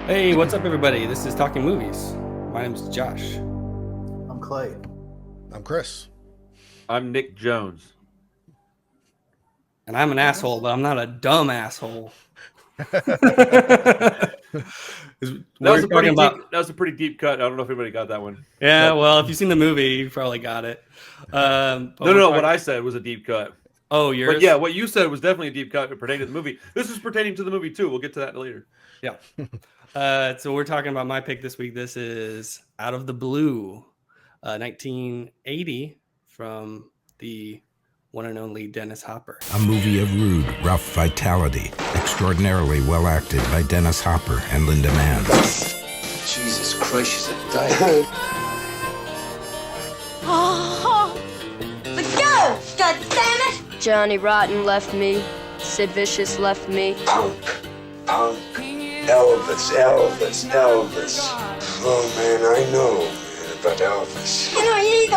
Hey, what's up, everybody? This is Talking Movies. My name's Josh. I'm Clay. I'm Chris. I'm Nick Jones. And I'm an asshole, but I'm not a dumb asshole. That was a pretty deep cut. I don't know if anybody got that one. Yeah, well, if you've seen the movie, you probably got it. No. What I said was a deep cut. Oh, yours? But yeah, what you said was definitely a deep cut pertaining to the movie. This is pertaining to the movie too. We'll get to that later. Yeah. So we're talking about my pick this week. This is Out of the Blue, 1980, from the one and only Dennis Hopper. A movie of rude, rough vitality, extraordinarily well acted by Dennis Hopper and Linda Mann. Jesus Christ, she's a dyke. Oh, let's go! God damn it! Johnny Rotten left me. Sid Vicious left me. Punk. Elvis. Oh man, I know about Elvis. You know, you need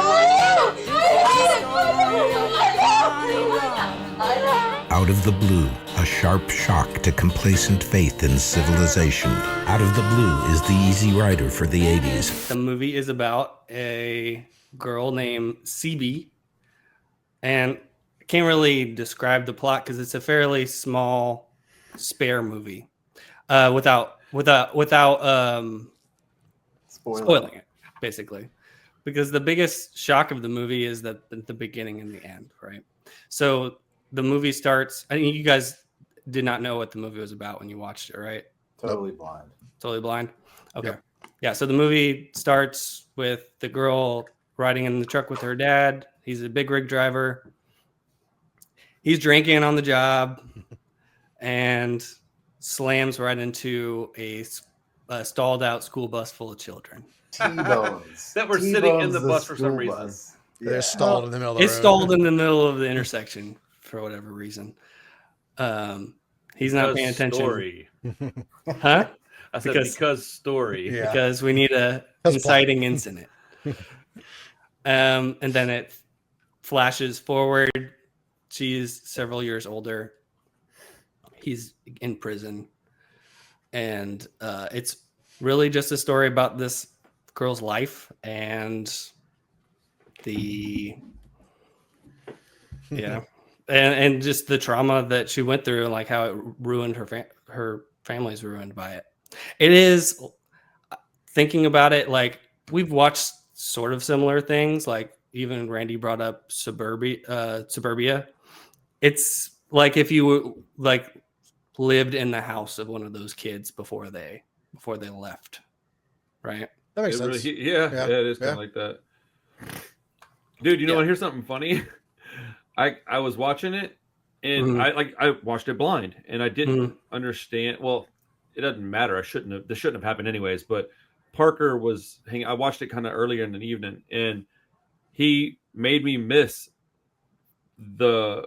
Out of the Blue, a sharp shock to complacent faith in civilization. Out of the Blue is the easy rider for the 80s. The movie is about a girl named CB, and I can't really describe the plot because it's a fairly small, spare movie. Without spoiling it, basically, because the biggest shock of the movie is that the beginning and the end, right? So the movie starts. I mean, you guys did not know what the movie was about when you watched it, right? Totally blind. Totally blind. Okay. Yep. Yeah. So the movie starts with the girl riding in the truck with her dad. He's a big rig driver. He's drinking on the job, and slams right into a stalled out school bus full of children. T-bones. That were sitting in the bus for some reason. They're stalled in the middle of the It's road. stalled in the middle of the intersection for whatever reason. He's not paying attention. Story. Huh? I said because story. Yeah. Because we need a That's inciting incident. And then it flashes forward. She's several years older. He's in prison. And it's really just a story about this girl's life and and just the trauma that she went through and like how it ruined her family's ruined by it. It is, thinking about it, like we've watched sort of similar things, like even Randy brought up Suburbia. It's like if you like lived in the house of one of those kids before they left, right? That makes It really- sense. yeah, it is kind of like that. Dude, you know what? Here's something funny. I was watching it, and I watched it blind, and I didn't understand. Well, it doesn't matter. This shouldn't have happened anyways. But Parker was hanging. I watched it kind of earlier in the evening, and he made me miss the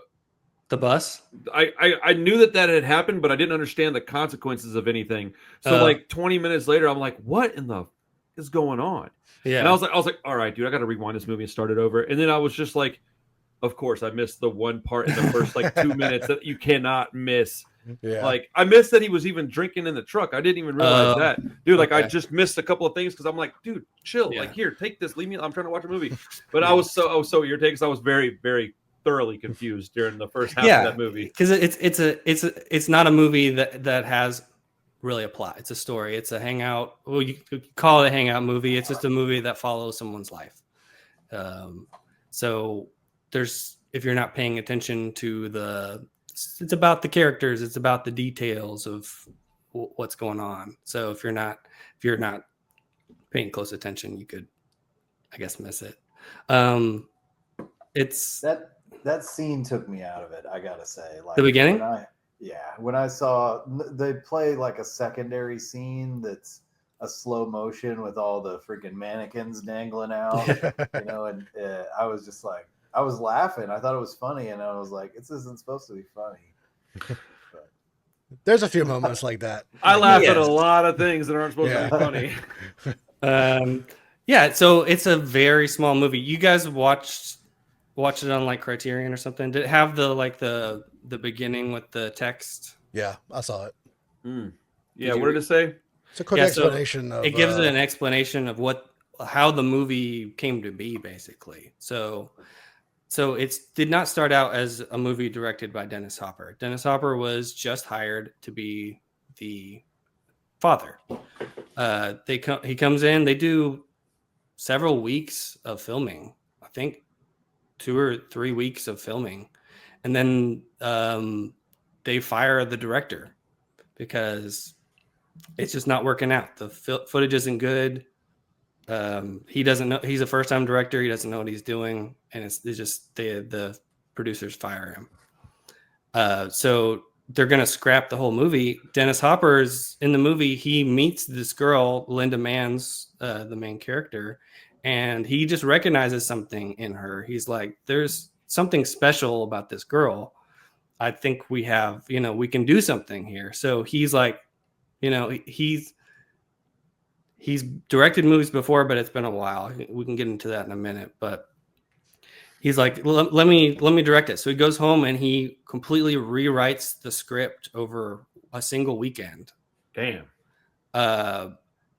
bus. I knew that had happened, but I didn't understand the consequences of anything. So like 20 minutes later, I'm like, what in the is going on? Yeah. And I was like, all right, dude, I got to rewind this movie and start it over. And then I was just like, of course, I missed the one part in the first like 2 minutes that you cannot miss. Yeah. Like I missed that he was even drinking in the truck. I didn't even realize that, dude. Like I just missed a couple of things because I'm like, dude, chill. Yeah. Like here, take this. Leave me. I'm trying to watch a movie. But I was so irritated because I was very, very thoroughly confused during the first half of that movie. Because it's not a movie that has really a plot. It's a story. It's a hangout. Well, you could call it a hangout movie. It's just a movie that follows someone's life. So if you're not paying attention to it's about the characters. It's about the details of what's going on. So if you're not paying close attention, you could, I guess, miss it. It's that scene took me out of it. I gotta say, like the beginning. When I saw they play like a secondary scene that's a slow motion with all the freaking mannequins dangling out, and I was just like, I was laughing. I thought it was funny, and I was like, this isn't supposed to be funny. But There's a few moments like that. I laugh at a lot of things that aren't supposed to be funny. Yeah, so it's a very small movie. You guys watched it on like Criterion or something? Did it have the beginning with the text? Yeah, I saw it. Yeah, what did it say? It's a quick Yeah, so explanation of it gives it an explanation of how the movie came to be, basically. So it did not start out as a movie directed by Dennis Hopper. Dennis Hopper was just hired to be the father. He comes in, they do several weeks of filming, I think 2 or 3 weeks of filming, and then they fire the director because it's just not working out. The footage isn't good. He doesn't know. He's a first-time director. He doesn't know what he's doing, and it's just the producers fire him. So they're gonna scrap the whole movie. Dennis Hopper's in the movie. He meets this girl, Linda Manns, the main character, and he just recognizes something in her. He's like, "There's something special about this girl. I think we can do something here." So he's like, he's directed movies before, but it's been a while. We can get into that in a minute, but he's like, let me direct it. So he goes home and he completely rewrites the script over a single weekend. Damn.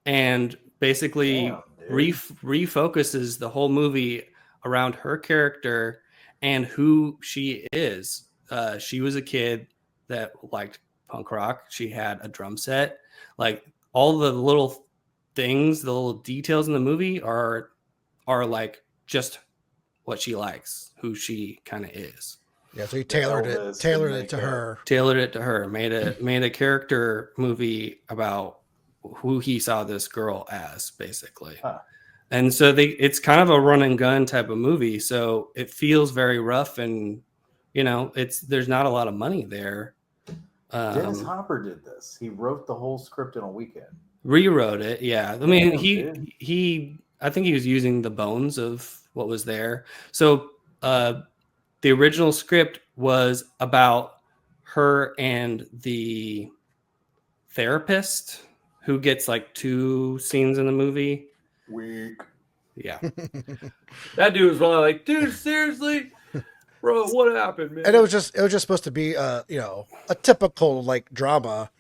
And basically refocuses the whole movie around her character and who she is. She was a kid that liked punk rock. She had a drum set. Like all the little things, the little details in the movie are like just what she likes, who she kind of is. Yeah, so he tailored it to her. Tailored it to her. Made a character movie about who he saw this girl as, basically. Huh. And so it's kind of a run and gun type of movie. So it feels very rough, and there's not a lot of money there. Dennis Hopper did this. He wrote the whole script in a weekend. Rewrote it, yeah. I mean, I think he was using the bones of what was there. So the original script was about her and the therapist who gets like 2 scenes in the movie. Weak. Yeah. That dude was really like, dude, seriously? Bro, what happened, man? And it was just supposed to be a typical like drama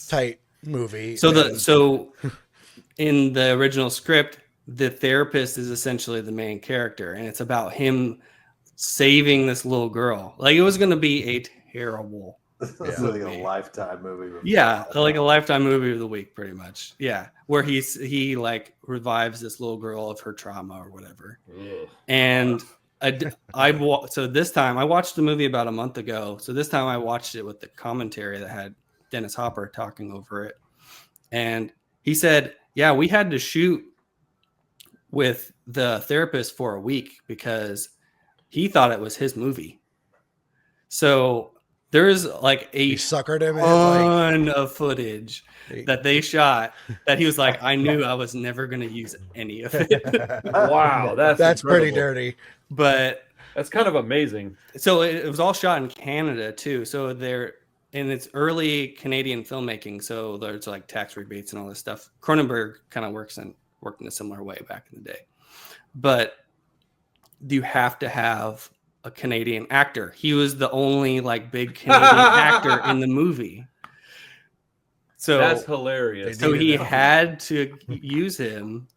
type movie. So in the original script, the therapist is essentially the main character, and it's about him saving this little girl. Like, it was going to be a terrible. It's like a Lifetime movie. Yeah, like a Lifetime movie of the week, pretty much. Yeah, where he like revives this little girl of her trauma or whatever. Ugh. And so this time I watched the movie about a month ago. So this time I watched it with the commentary that had Dennis Hopper talking over it, and he said, "Yeah, we had to shoot with the therapist for a week because he thought it was his movie." So there's like a ton of footage that they shot that he was like, "I knew I was never going to use any of it." Wow, that's pretty dirty. But that's kind of amazing. So it was all shot in Canada too. So they're in its early Canadian filmmaking. So there's like tax rebates and all this stuff. Cronenberg kind of worked in a similar way back in the day. But you have to have a Canadian actor. He was the only like big Canadian actor in the movie. So that's hilarious. So he had to use him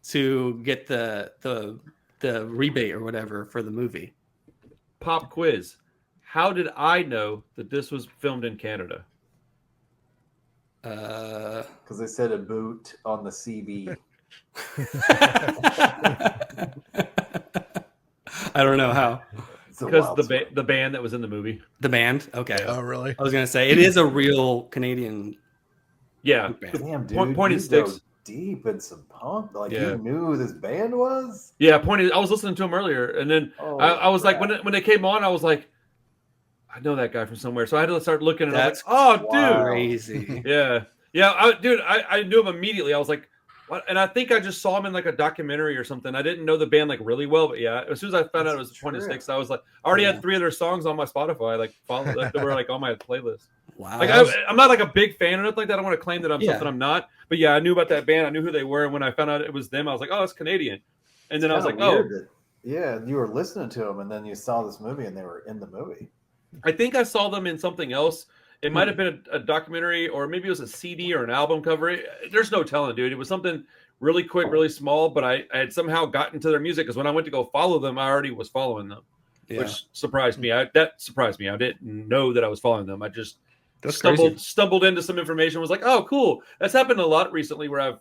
to get the rebate or whatever for the movie. Pop quiz. How did I know that this was filmed in Canada? Because they said a boot on the CB. I don't know how. Because the band that was in the movie. The band? Okay. Oh, really? I was going to say, it is a real Canadian band. Damn, dude. Pointed Sticks. Deep in some punk. Like, you knew who this band was? Yeah, I was listening to him earlier, and then I was like, when they came on, I was like, I know that guy from somewhere. So I had to start looking, and I was like, oh, dude. Crazy. Yeah. I knew him immediately. I was like, what? And I think I just saw him in like a documentary or something. I didn't know the band like really well, but yeah, as soon as I found out it was 26, I was like, I already had 3 of their songs on my Spotify, like followed, like, they were like on my playlist. Wow. Like I'm not like a big fan or nothing like that. I don't want to claim that I'm something I'm not. But yeah, I knew about that band. I knew who they were. And when I found out it was them, I was like, oh, it's Canadian. And then I was like, you were listening to them, and then you saw this movie, and they were in the movie. I think I saw them in something else. It might have been a documentary, or maybe it was a CD or an album cover. There's no telling, dude. It was something really quick, really small, but I had somehow gotten to their music because when I went to go follow them, I already was following them, which surprised me. That surprised me. I didn't know that I was following them. I just stumbled into some information. Was like, oh, cool. That's happened a lot recently. Where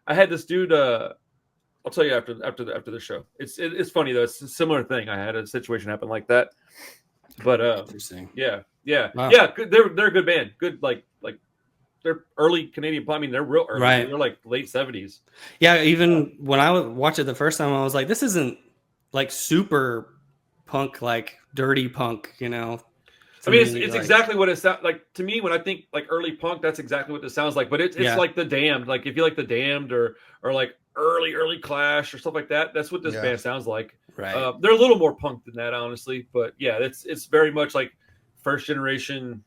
I had this dude. I'll tell you after the show. It's funny though. It's a similar thing. I had a situation happen like that. But interesting. Yeah. Wow. Yeah. They're a good band. Good like they're early Canadian pop. I mean, they're real early. Right. They're like late 70s. Yeah. Even when I watched it the first time, I was like, this isn't like super punk, like dirty punk, you know. I mean, it's exactly what it sounds like to me when I think like early punk. That's exactly what it sounds like. But it's like the Damned. Like if you like the Damned or like early Clash or stuff like that, that's what this band sounds like. Right. They're a little more punk than that, honestly. But yeah, it's very much like first generation.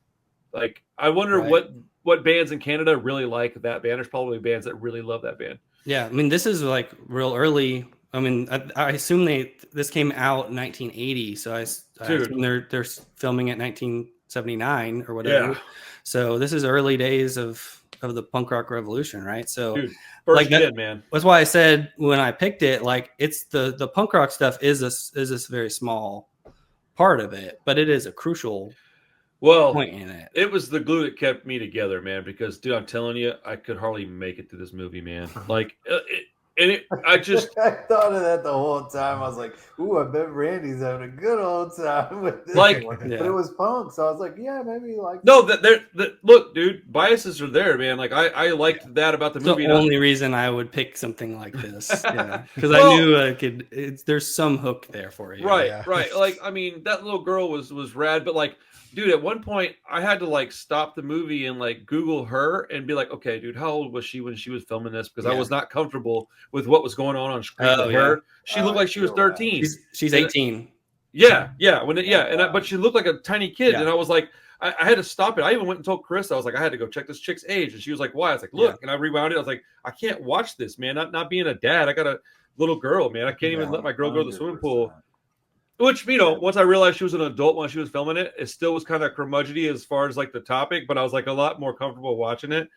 Like I wonder what bands in Canada really like that band. There's probably bands that really love that band. Yeah, I mean, this is like real early. I mean, I assume this came out in 1980, so I assume they're filming it 1979 or whatever. Yeah. So this is early days of the punk rock revolution, right? So first man. That's why I said when I picked it, like it's the punk rock stuff is this very small part of it, but it is a crucial point in it. It was the glue that kept me together, man. Because dude, I'm telling you, I could hardly make it through this movie, man. Like I thought of that the whole time. I was like, "Ooh, I bet Randy's having a good old time with this." Like, one. But it was punk, so I was like, "Yeah, maybe like." No, look, dude, biases are there, man. Like, I liked that about the movie. The only reason I would pick something like this, because I knew I could. There's some hook there for you, right? Like, I mean, that little girl was rad, but like. Dude, at one point I had to like stop the movie and like Google her and be like, okay, dude, how old was she when she was filming this? Because I was not comfortable with what was going on screen with her. She looked like she was 13. She's 18. Yeah. But she looked like a tiny kid, and I was like, I had to stop it. I even went and told Chris, I was like, I had to go check this chick's age, and she was like, why? I was like, look, and I rewound it. I was like, I can't watch this, man. Not being a dad, I got a little girl, man. I can't even let my girl go to the swimming pool. Which, you know, once I realized she was an adult when she was filming it, it still was kind of curmudgeony as far as like the topic, but I was like a lot more comfortable watching it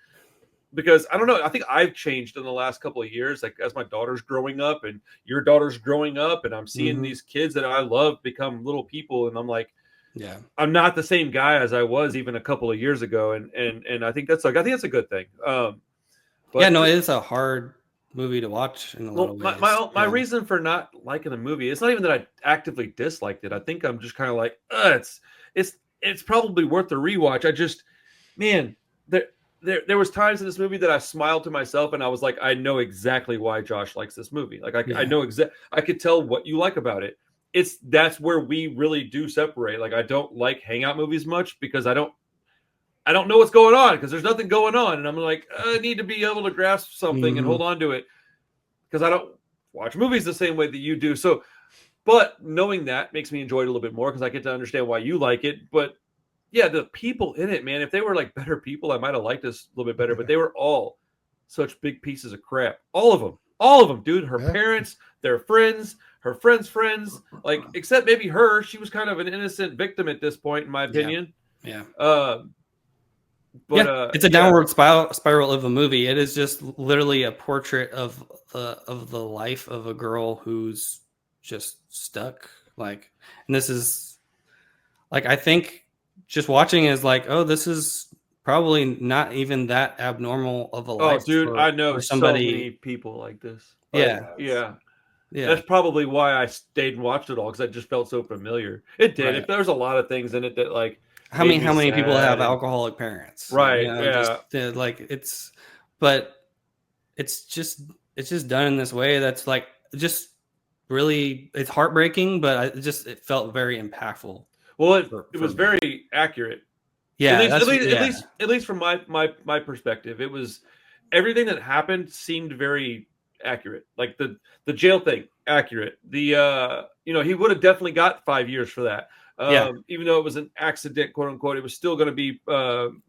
because I don't know. I think I've changed in the last couple of years, like as my daughter's growing up and your daughter's growing up, and I'm seeing these kids that I love become little people, and I'm like, I'm not the same guy as I was even a couple of years ago, and I think that's a good thing. But yeah, no, it is a hard movie to watch in a lot of ways. My reason for not liking the movie, it's not even that I actively disliked it. I think I'm just kind of like, it's probably worth the rewatch. I just, man, there was times in this movie that I smiled to myself and I was like, I know exactly why Josh likes this movie. Like I know I could tell what you like about it. That's where we really do separate. Like I don't like hangout movies much because I don't know what's going on because there's nothing going on. And I'm like, I need to be able to grasp something and hold on to it because I don't watch movies the same way that you do. So, but knowing that makes me enjoy it a little bit more because I get to understand why you like it. But yeah, the people in it, man, if they were like better people, I might have liked this a little bit better, but they were all such big pieces of crap. All of them, dude. Her parents, their friends, her friends' friends, like, except maybe her, she was kind of an innocent victim at this point, in my opinion. Yeah. But it's a downward spiral of a movie. It is just literally a portrait of the life of a girl who's just stuck. Like, and this is like, I think just watching is like, oh, this is probably not even that abnormal of a life. Oh, dude, I know somebody, so many people like this. Yeah. That's probably why I stayed and watched it all because I just felt so familiar. It did. If there's a lot of things in it that like. How many people have alcoholic parents? Right. You know, it's just done in this way that's like just really, it's heartbreaking, but it felt very impactful. Well, it was very accurate. Yeah. At least from my perspective, it was everything that happened seemed very accurate. Like the jail thing, accurate. The he would have definitely got 5 years for that. Even though it was an accident, quote unquote, it was still going to be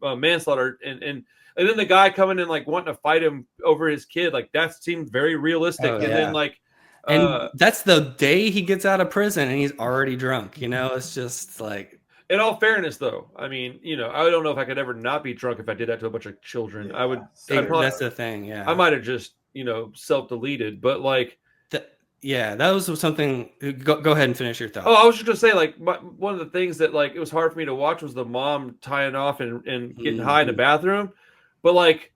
manslaughter. And then the guy coming in like wanting to fight him over his kid, like that seemed very realistic. Then like, and that's the day he gets out of prison and he's already drunk. You know, it's just like, In all fairness, though, I mean, I don't know if I could ever not be drunk if I did that to a bunch of children. Yeah, I would. That's the thing. Yeah, I might have just, self-deleted, but like. Yeah, that was something. Go ahead and finish your thought. Oh, I was just gonna say, like, one of the things that like it was hard for me to watch was the mom tying off and getting high in the bathroom, but like,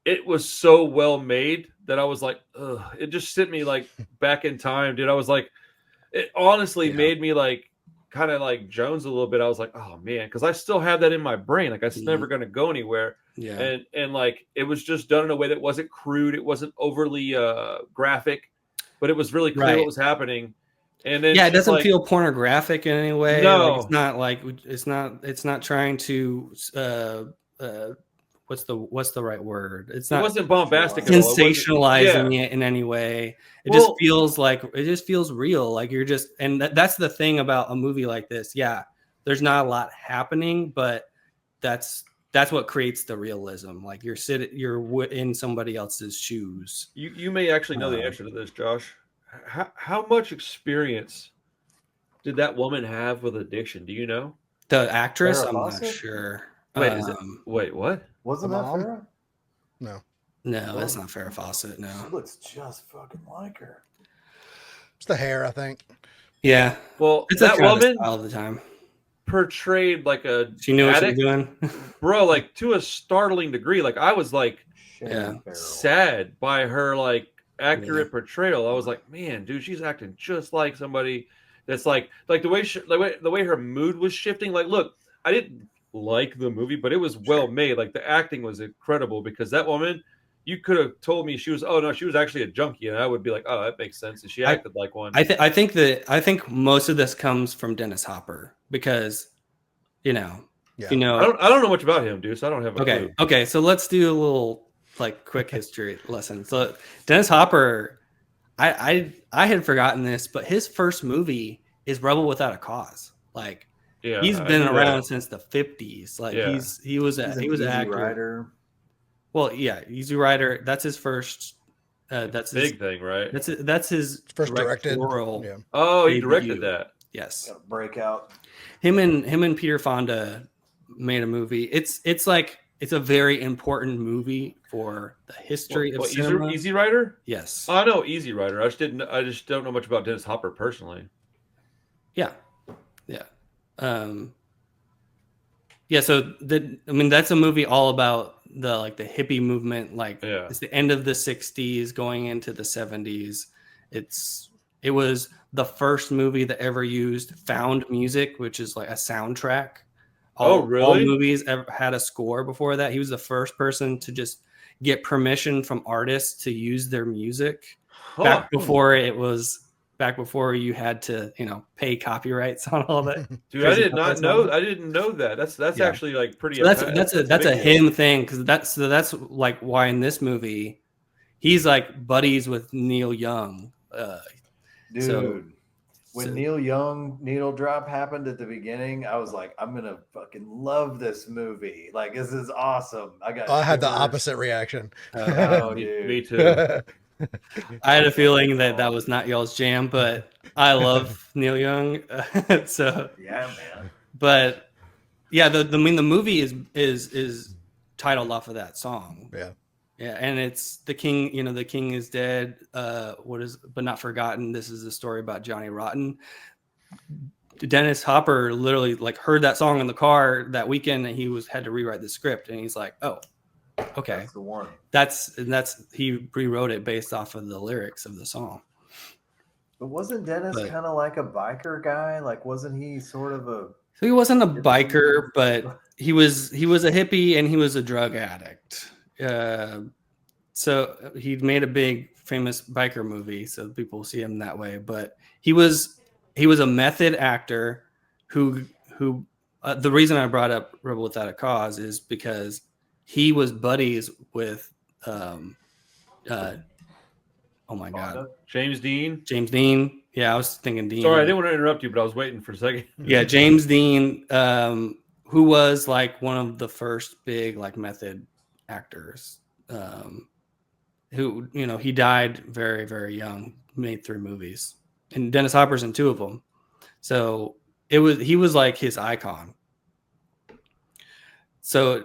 it was so well made that I was like, ugh, it just sent me like back in time, dude. I was like, it honestly made me like kind of like Jones a little bit. I was like, oh man, because I still have that in my brain. Like, it's never gonna go anywhere. Yeah, and like it was just done in a way that wasn't crude. It wasn't overly graphic. But it was really clear what was happening, and then it doesn't feel pornographic in any way. No, like, it's not trying to what's the right word? It wasn't bombastic, sensationalizing it in any way. It just feels real. Like you're just, and that's the thing about a movie like this. Yeah, there's not a lot happening, but that's what creates the realism. Like you're in somebody else's shoes. You may actually know the answer to this, Josh. How much experience did that woman have with addiction? Do you know? The actress? I'm not sure. Wait, what? Wasn't that Farrah? No, that's not Farrah Fawcett. No, she looks just fucking like her. It's the hair, I think. Yeah. Well, it's that woman all the time portrayed like a she knew addict, what she was doing, bro. Like to a startling degree. Like I was like sad by her like accurate portrayal. I was like, man, dude, she's acting just like somebody that's like the way her mood was shifting. Like, look, I didn't like the movie, but it was well made. Like the acting was incredible because that woman, you could have told me she was actually a junkie, and I would be like, oh, that makes sense. And she acted like one. I think most of this comes from Dennis Hopper because, I don't know much about him, dude. So I don't have a clue. Okay. So let's do a little like quick history lesson. So Dennis Hopper, I had forgotten this, but his first movie is Rebel Without a Cause. Like, he's been around since the 50s. Like he was an actor. Rider. Well, yeah, Easy Rider. That's his first. That's big thing, right? That's his first directed role. Yeah. Oh, he directed that. Yes. Breakout. Him and Peter Fonda made a movie. It's a very important movie for the history of cinema. Easy Rider? Yes. I know Easy Rider. I just don't know much about Dennis Hopper personally. Yeah. So that's a movie all about the hippie movement. It's the end of the 60s going into the 70s. It was the first movie that ever used found music, which is like a soundtrack. Really? All movies ever had a score before that. He was the first person to just get permission from artists to use their music back before you had to, pay copyrights on all that. Dude, I did not know. I didn't know that. That's actually like pretty. So that's a him thing because that's like why in this movie he's like buddies with Neil Young. Dude, when Neil Young needle drop happened at the beginning, I was like, I'm gonna fucking love this movie. Like, this is awesome. I had the opposite reaction. Me too. I had a feeling that was not y'all's jam, but I love Neil Young. So yeah, man. But yeah, the movie is titled off of that song. Yeah, and it's the king. The king is dead. But not forgotten. This is a story about Johnny Rotten. Dennis Hopper literally heard that song in the car that weekend, and he had to rewrite the script, and he's like, oh. Okay, that's the one. That's he rewrote it based off of the lyrics of the song. But wasn't Dennis kind of like a biker guy? Like, wasn't he sort of a? So he wasn't a biker, but he was a hippie and he was a drug addict. So he made a big famous biker movie, so people see him that way. But he was a method actor who the reason I brought up Rebel Without a Cause is because he was buddies with oh my god, James Dean. Yeah, I was thinking Dean. Sorry, I didn't want to interrupt you, but I was waiting for a second. Yeah, James Dean, who was one of the first big method actors. Who he died very, very young. Made 3 movies, and Dennis Hopper's in 2 of them. So he was like his icon. So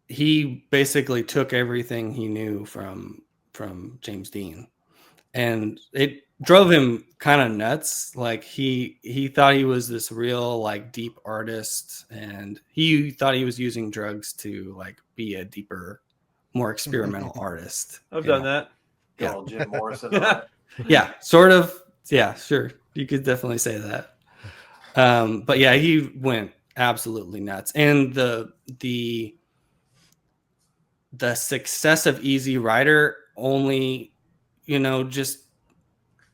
he basically took everything he knew from James Dean, and it drove him kind of nuts. Like he thought he was this real like deep artist, and he thought he was using drugs to like be a deeper, more experimental artist. I've done that. Yeah, Jim Morrison. On it. Yeah, sort of. Yeah, sure. You could definitely say that. But yeah, he went absolutely nuts, and the success of Easy Rider only, just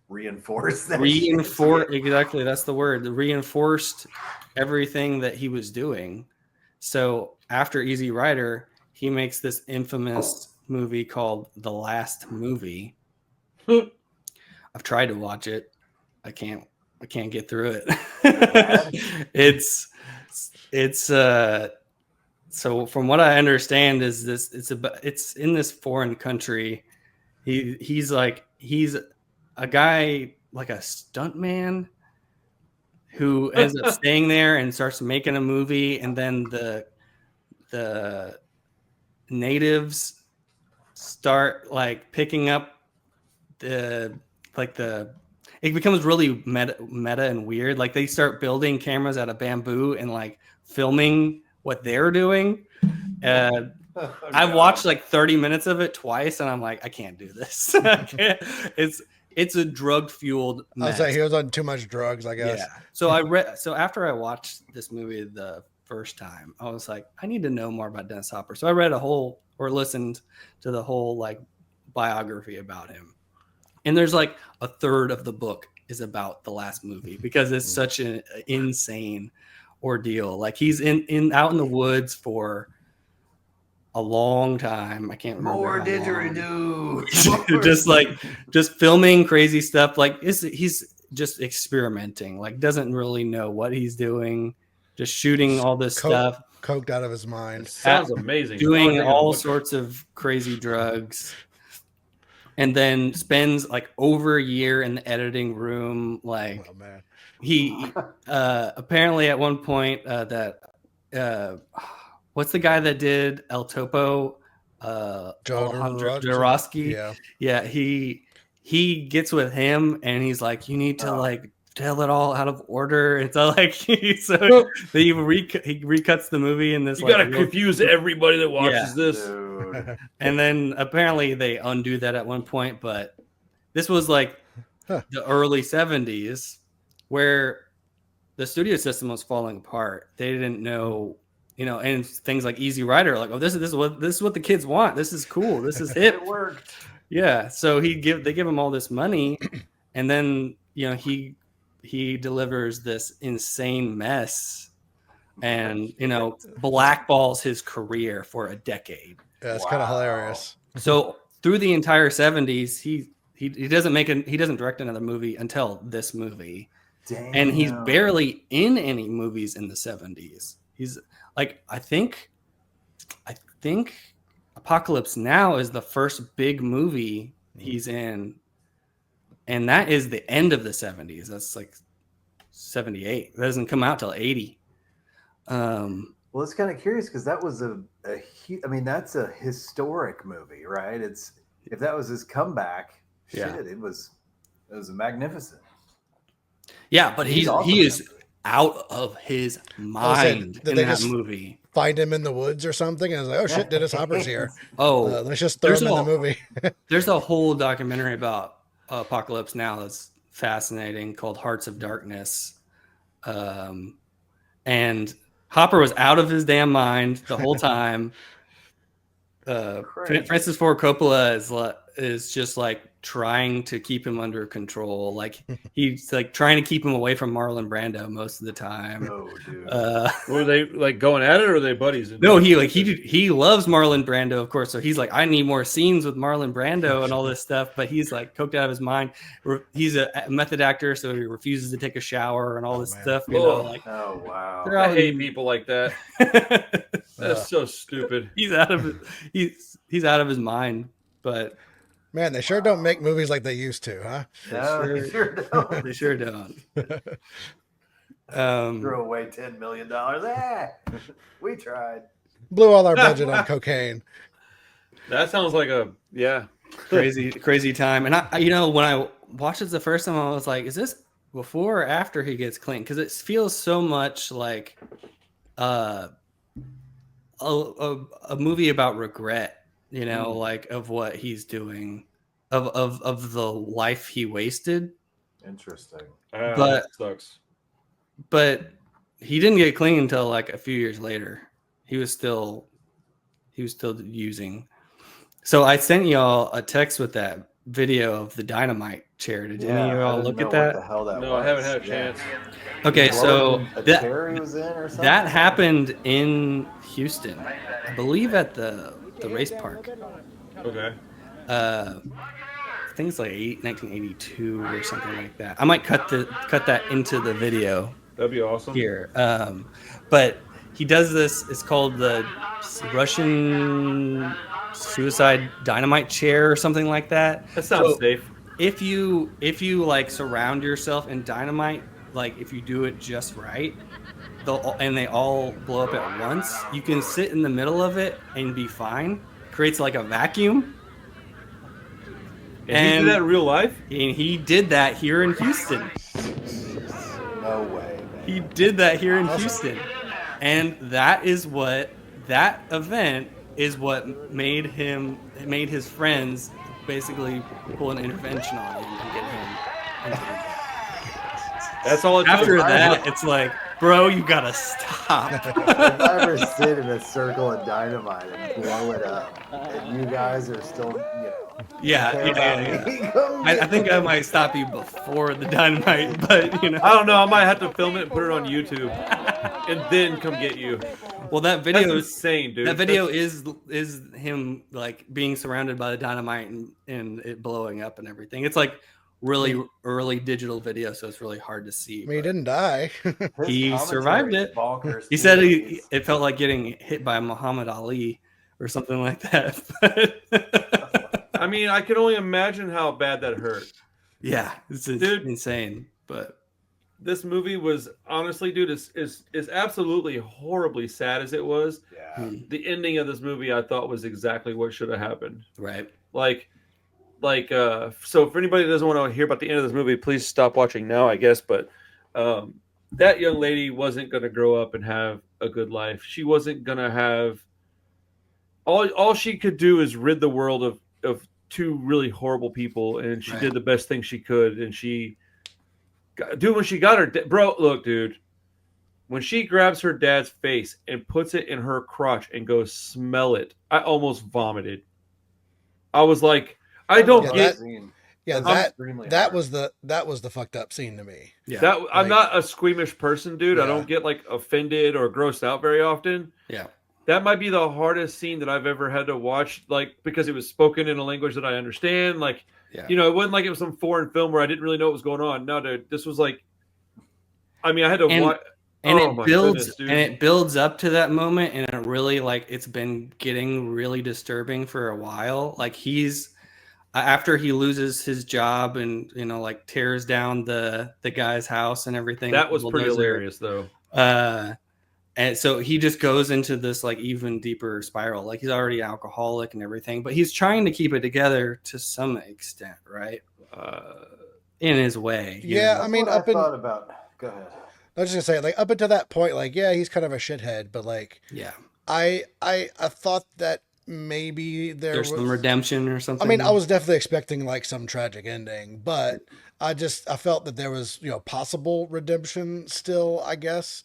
reinforced exactly, that's the word. Reinforced everything that he was doing. So after Easy Rider, he makes this infamous movie called The Last Movie. I've tried to watch it. I can't get through it. It's so from what I understand is it's in this foreign country. He's a guy like a stuntman who ends up staying there and starts making a movie, and then the natives start like picking up it becomes really meta and weird. Like they start building cameras out of bamboo and like filming what they're doing. I watched like 30 minutes of it twice, and I'm like, I can't do this. It's a drug fueled mess. I was like, he was on too much drugs, I guess. Yeah. So after I watched this movie the first time, I was like, I need to know more about Dennis Hopper. So I read listened to the whole like biography about him. And there's like a third of the book is about The Last Movie because it's such an insane ordeal. Like he's out in the woods for a long time. I can't remember. More didgeridoo. just filming crazy stuff. Like he's just experimenting. Like doesn't really know what he's doing. Just shooting all this stuff. Coked out of his mind. Sounds amazing. Doing all sorts of crazy drugs. And then spends like over a year in the editing room. Like he apparently at one point what's the guy that did El Topo? Jodorowsky. Yeah. He gets with him and he's like, you need to like tell it all out of order. It's all like he recuts the movie in this. You gotta confuse everybody that watches this. And then apparently they undo that at one point, but this was like the early 70s where the studio system was falling apart. They didn't know, and things like Easy Rider, like, oh, this is what the kids want. This is cool. This is hip. It worked. Yeah. So they give him all this money, and then he delivers this insane mess, and blackballs his career for a decade. Yeah, it's kind of hilarious. So through the entire 70s, he doesn't direct another movie until this movie. Damn. And he's barely in any movies in the 70s. He's like, I think Apocalypse Now is the first big movie he's in, and that is the end of the 70s. That's like 78. That doesn't come out till 80. Well, it's kind of curious because that was that's a historic movie, right? If that was his comeback, it was magnificent. Yeah, but he is out of his mind in that movie. Find him in the woods or something, and I was like, oh shit, Dennis Hopper's here. Oh, let's just throw him in the movie. There's a whole documentary about Apocalypse Now that's fascinating called Hearts of Darkness, and Hopper was out of his damn mind the whole time. Francis Ford Coppola is just like trying to keep him under control. Like he's like trying to keep him away from Marlon Brando most of the time. Oh, dude. Were they like going at it, or are they buddies? No, he loves Marlon Brando, of course. So he's like, I need more scenes with Marlon Brando and all this stuff. But he's like coked out of his mind. He's a method actor, so he refuses to take a shower and all this stuff. Oh wow! I hate people like that. That's so stupid. He's out of his mind. But man, they sure don't make movies like they used to, huh? No, they sure don't. They sure don't. Threw away $10 million. We tried. Blew all our budget on cocaine. That sounds like a crazy time. And I, when I watched it the first time, I was like, is this before or after he gets clean? Because it feels so much like a movie about regret, like of what he's doing, of the life he wasted. Interesting. But that sucks. But he didn't get clean until like a few years later. He was still using. So I sent y'all a text with that video of the dynamite chair. Did any of y'all look at that? What the hell that No, was. I haven't had a chance. Okay, so chair he was in or something? that happened in Houston, I believe at the race park. Okay. I think it's like 1982 or something like that. I might cut that into the video. That'd be awesome. Here, but he does this. It's called the Russian suicide dynamite chair or something like that. That sounds safe. If you like surround yourself in dynamite, like if you do it just right, they all blow up at once. You can sit in the middle of it and be fine. Creates like a vacuum. And he did that in real life? And he did that here in Houston. No way, man. He did that here in Houston. And that event is what made his friends basically pull an intervention on him and get him into That's all it took. After that, it's like, bro, you gotta stop. If I ever sit in a circle of dynamite and blow it up, and you guys are still, Yeah. I think I might stop you before the dynamite, but I don't know. I might have to film it and put it on YouTube, and then come get you. Well, that video is insane, dude. That video is him like being surrounded by the dynamite and it blowing up and everything. It's like really early digital video, so it's really hard to see. I mean, he didn't die. He survived it. He said it felt like getting hit by Muhammad Ali or something like that. I mean, I can only imagine how bad that hurt. Yeah, it's insane. But this movie was honestly, dude, is absolutely horribly sad as it was. Yeah. The ending of this movie I thought was exactly what should have happened. Right. So for anybody that doesn't want to hear about the end of this movie, please stop watching now, I guess. But that young lady wasn't going to grow up and have a good life. She wasn't going to have all she could do is rid the world of two really horrible people, and she did the best thing she could. And when she got her bro, look, dude, when she grabs her dad's face and puts it in her crotch and goes, smell it, I almost vomited. I was like, I don't get. That was the fucked up scene to me. Yeah, I'm not a squeamish person, dude. Yeah. I don't get like offended or grossed out very often. Yeah, that might be the hardest scene that I've ever had to watch, like because it was spoken in a language that I understand. Like, it wasn't like it was some foreign film where I didn't really know what was going on. No, dude, this was like, I mean, I had to watch. And it builds up to that moment, and it really it's been getting really disturbing for a while. Like after he loses his job and tears down the guy's house and everything. That was pretty hilarious though. And so he just goes into this even deeper spiral. Like he's already alcoholic and everything, but he's trying to keep it together to some extent, right? In his way. Yeah, I mean, Go ahead. I was just gonna say, up until that point, he's kind of a shithead, but I thought that maybe there's some redemption or something. I mean, I was definitely expecting some tragic ending, but I felt that there was possible redemption still, I guess.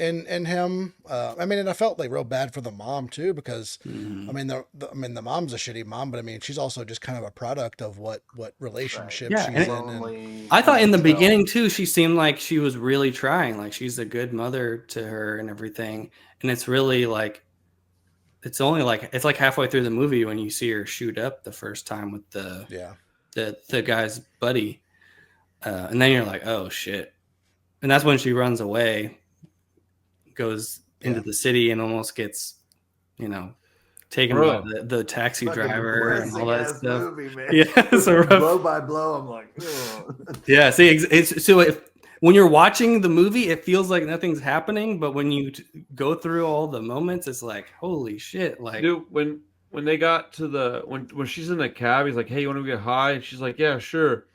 In him, I mean, and I felt real bad for the mom too, because I mean, the mom's a shitty mom, but I mean, she's also just kind of a product of what relationship she's in. And I thought in the beginning too, she seemed like she was really trying, like she's a good mother to her and everything. And it's really it's only it's halfway through the movie when you see her shoot up the first time with the guy's buddy, and then you're like, oh shit. And that's when she runs away, goes into the city, and almost gets, taken by the taxi driver and all that stuff. Movie, man. Yeah, so blow by blow, I'm like, oh. Yeah. See, when you're watching the movie, it feels like nothing's happening, but when you go through all the moments, it's like, holy shit! Like, dude, when they got to the when she's in the cab, he's like, "Hey, you want to get high?" And she's like, "Yeah, sure."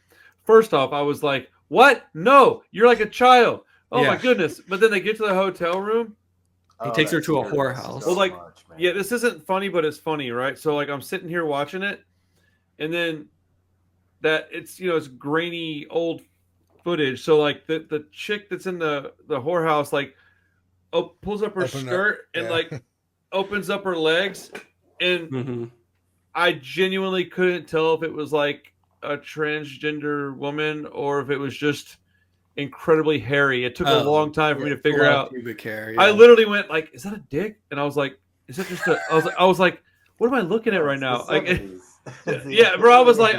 First off, I was like, "What? No, you're like a child." Oh my goodness! But then they get to the hotel room. He takes her to a whorehouse. So Well, like, much, man. yeah, this isn't funny, but it's funny, right? So like, I'm sitting here watching it, and then that it's it's grainy old footage. So like the chick that's in the whorehouse like pulls up her skirt and like opens up her legs, and I genuinely couldn't tell if it was like a transgender woman or if it was just incredibly hairy. It took a long time for me to figure out. Pubic hair, I literally went like, "Is that a dick?" And I was like, "Is that just a?" I was like, "What am I looking at right now?" Like, yeah, bro. I was like,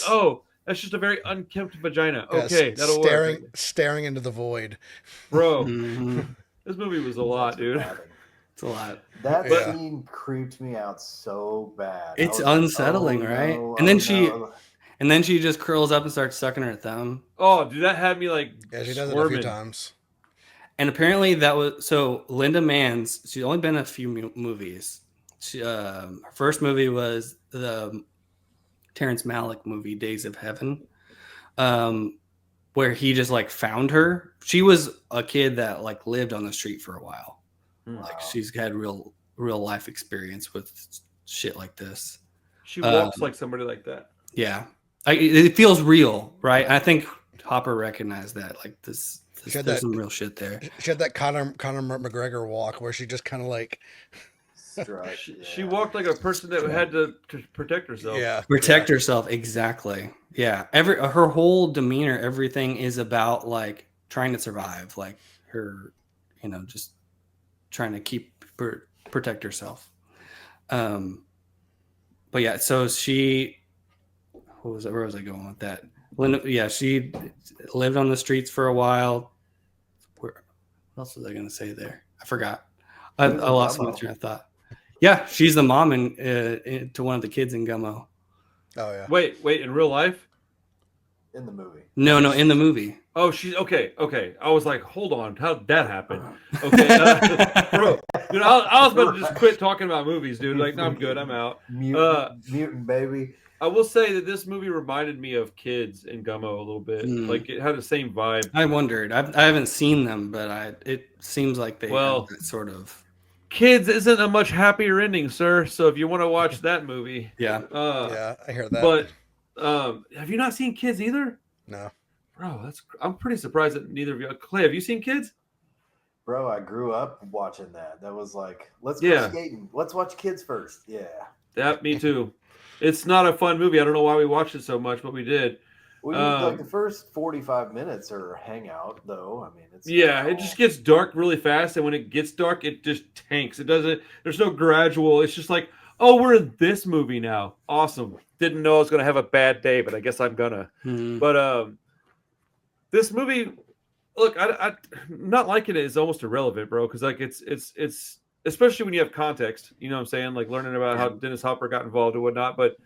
"Oh, that's just a very unkempt vagina." Okay, that'll work. Staring into the void, bro. This movie was a lot, dude. It's a lot. That scene creeped me out so bad. It's unsettling, right? No, and then she just curls up and starts sucking her thumb. Oh, dude, that had me like. Yeah, she does it a few times. And apparently that was so. Linda Mann's. She's only been in a few movies. Her first movie was the Terrence Malick movie Days of Heaven, where he just like found her. She was a kid that like lived on the street for a while. Wow. Like she's had real life experience with shit like this. She walks like somebody like that. Yeah, it feels real, right? I think Hopper recognized that. Like there's some real shit there. She had that Conor McGregor walk where she just kind of like. She walked like a person that had to protect herself. Yeah, protect herself, exactly. Yeah, her whole demeanor, everything is about like trying to survive, like her, just trying to protect herself. But yeah, so where was I going with that? Linda, she lived on the streets for a while. What else was I going to say there? I forgot. I lost my train of thought. Yeah, she's the mom to one of the kids in Gummo. Oh yeah. Wait, in real life? In the movie? No, in the movie. Oh, she's okay. I was like, hold on, how did that happen? Okay, bro, dude, I was about to just quit talking about movies, dude. Like, no, I'm good, I'm out. Mutant baby. I will say that this movie reminded me of Kids in Gummo a little bit. Like it had the same vibe. I wondered. I haven't seen them, but it seems like they have that sort of. Kids isn't a much happier ending, sir. So if you want to watch that movie, yeah, I hear that. But have you not seen Kids either? No, bro. I'm pretty surprised that neither of you. Clay, have you seen Kids? Bro, I grew up watching that. That was like, let's go skating. Let's watch Kids first. Yeah, me too. It's not a fun movie. I don't know why we watched it so much, but we did. Well, like the first 45 minutes are hangout, though. I mean, it just gets dark really fast, and when it gets dark, it just tanks. It doesn't. There's no gradual. It's just like, oh, we're in this movie now. Awesome. Didn't know I was gonna have a bad day, but I guess I'm gonna. But this movie, look, I not liking it is almost irrelevant, bro. Because like it's especially when you have context. You know what I'm saying? Like learning about how Dennis Hopper got involved and whatnot, but.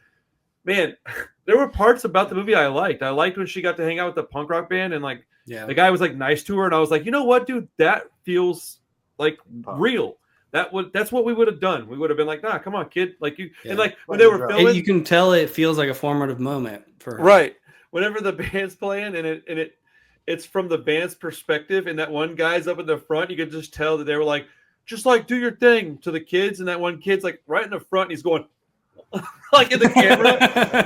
Man, there were parts about the movie I liked. I liked when she got to hang out with the punk rock band and like the guy was like nice to her, and I was like, you know what, dude, that feels like real. That's what we would have done. We would have been like, nah, come on, kid. Like you and like when they were filming, you can tell it feels like a formative moment for her. Right. Whenever the band's playing and it's from the band's perspective, and that one guy's up in the front, you could just tell that they were like, just like do your thing to the kids, and that one kid's like right in the front, and he's going. Like in the camera,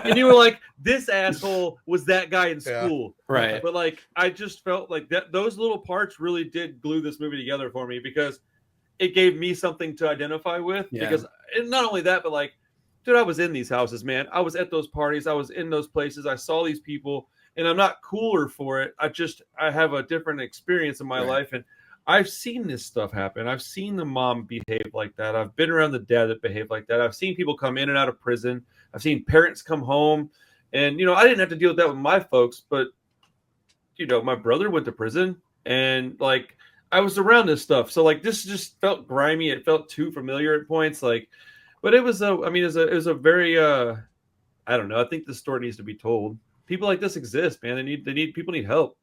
and you were like, "This asshole was that guy in school," right? But like, I just felt like that those little parts really did glue this movie together for me because it gave me something to identify with. Yeah. Because and not only that, but like, dude, I was in these houses, man. I was at those parties. I was in those places. I saw these people, and I'm not cooler for it. I have a different experience in my life, and I've seen this stuff happen. I've seen the mom behave like that. I've been around the dad that behaved like that. I've seen people come in and out of prison. I've seen parents come home. And, I didn't have to deal with that with my folks. But, my brother went to prison. And, like, I was around this stuff. So, like, this just felt grimy. It felt too familiar at points. Like, but it was, it was a very, I don't know. I think the story needs to be told. People like this exist, man. People need help.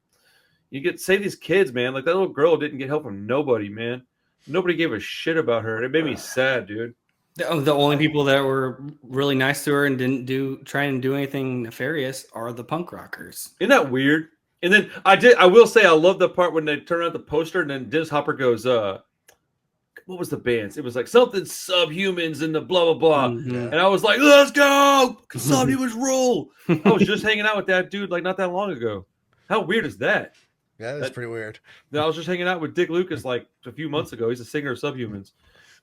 You get save these kids, man. Like that little girl didn't get help from nobody, man. Nobody gave a shit about her. It made me sad, dude. The only people that were really nice to her and didn't try and do anything nefarious are the punk rockers. Isn't that weird? And then I will say I love the part when they turn out the poster and then Dennis Hopper goes, what was the bands? It was like something Subhumans and the blah blah blah. Mm-hmm. And I was like, let's go! Subhumans rule. I was just hanging out with that dude like not that long ago. How weird is that? Yeah, that's pretty weird. I was just hanging out with Dick Lucas like a few months ago. He's a singer of Subhumans.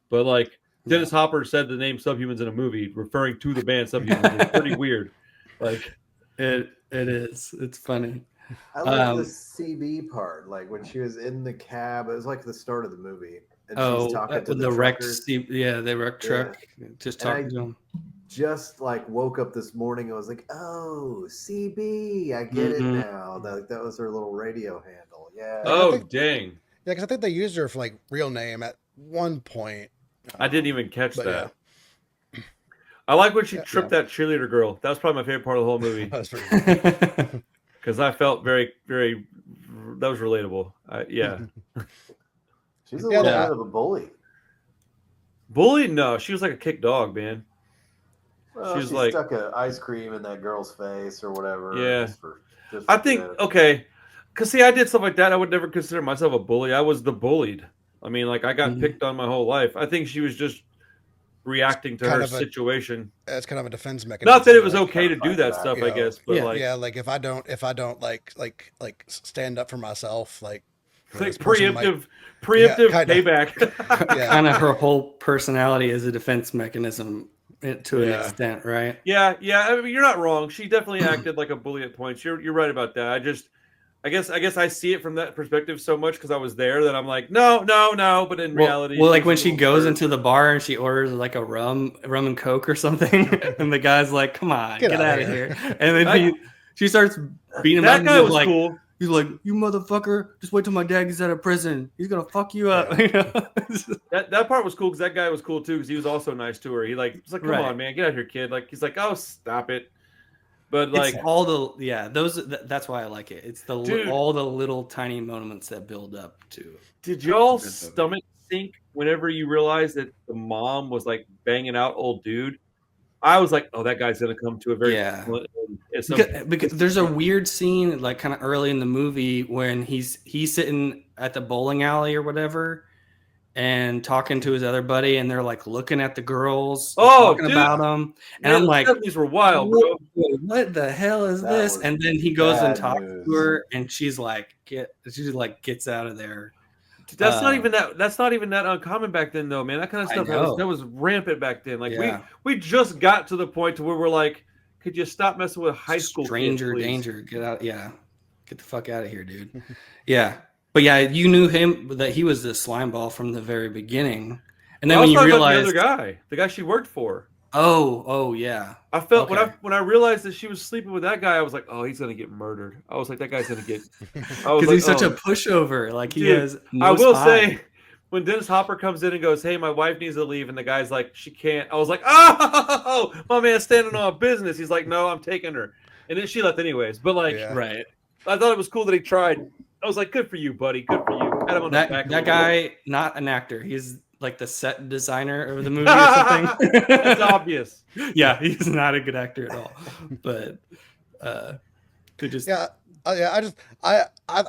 But like Dennis Hopper said the name Subhumans in a movie, referring to the band Subhumans. It's pretty weird. Like it is. It's funny. I like the CB part, like when she was in the cab. It was like the start of the movie, and she's talking to the wrecked, truckers. the wrecked truck. Yeah. Just talking to them. Just like woke up this morning and was like, "Oh, CB, I get it now." That was her little radio handle. Yeah. Oh, dang. Yeah, because I think they used her for like real name at one point. I didn't even catch that. Yeah. I like when she tripped that cheerleader girl. That was probably my favorite part of the whole movie. That's pretty because I felt very, very. That was relatable. Yeah. She's a little bit of a bully. Bully? No, she was like a kick dog, man. Well, she like stuck an ice cream in that girl's face or whatever. Yeah. I think okay, because see, I did stuff like that. I would never consider myself a bully. I was the bullied. I mean, like I got picked on my whole life. I think she was just reacting to her situation. It's kind of a defense mechanism. Not that it was okay to do that stuff, I guess, but like if I don't like stand up for myself, like preemptive payback. Kind of her whole personality is a defense mechanism to an extent, right? Yeah. I mean, you're not wrong. She definitely acted like a bully at points. You're right about that. I guess I see it from that perspective so much because I was there that I'm like, no. But in reality, like when she goes into the bar and she orders like a rum and Coke or something, and the guy's like, "Come on, get out of here!" And then she starts beating him up. That guy was like, cool. He's like, "You motherfucker! Just wait till my dad gets out of prison. He's gonna fuck you up." You know? that part was cool because that guy was cool too because he was also nice to her. He was like, "Come on, man, get out here, kid!" Like he's like, "Oh, stop it." But like it's all that's why I like it. It's all the little tiny moments that build up to. Did y'all stomach sink whenever you realized that the mom was like banging out old dude? I was like, oh, that guy's gonna come to a very because there's a weird scene like kind of early in the movie when he's sitting at the bowling alley or whatever and talking to his other buddy, and they're like looking at the girls, talking about them, and I'm like, these were wild, bro. What the hell is this? And then he goes and talks to her, and she's like, gets out of there. That's not even that uncommon back then, though, man. That kind of stuff that was rampant back then. Like we just got to the point to where we're like, could you stop messing with high school stranger kids, danger? Get out, get the fuck out of here, dude. Yeah. But yeah, you knew him that he was the slime ball from the very beginning, and then when you realized the guy she worked for. Oh yeah. I felt when I realized that she was sleeping with that guy, I was like, oh, he's gonna get murdered. I was like, that guy's gonna get. Because he's such a pushover. Like he has. No I will say, when Dennis Hopper comes in and goes, "Hey, my wife needs to leave," and the guy's like, "She can't." I was like, "Oh, my man's standing on business." He's like, "No, I'm taking her," and then she left anyways. But like, right. I thought it was cool that he tried. I was like, good for you, buddy. Good for you. Had him on the back that guy, not an actor. He's like the set designer of the movie or something. It's obvious. Yeah, he's not a good actor at all. But I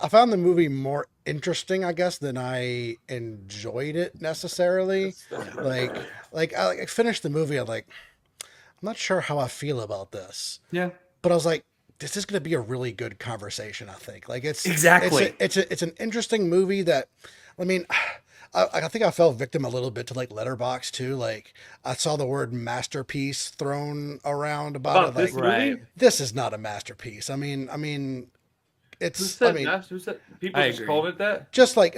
found the movie more interesting, I guess, than I enjoyed it necessarily. I finished the movie. I'm not sure how I feel about this. Yeah, but I was like, this is going to be a really good conversation. I think it's an interesting movie that, I mean, I think I fell victim a little bit to like Letterboxd too. Like I saw the word masterpiece thrown around about it. Like, this is not a masterpiece. I mean, it's. Who said people just called it that? Just like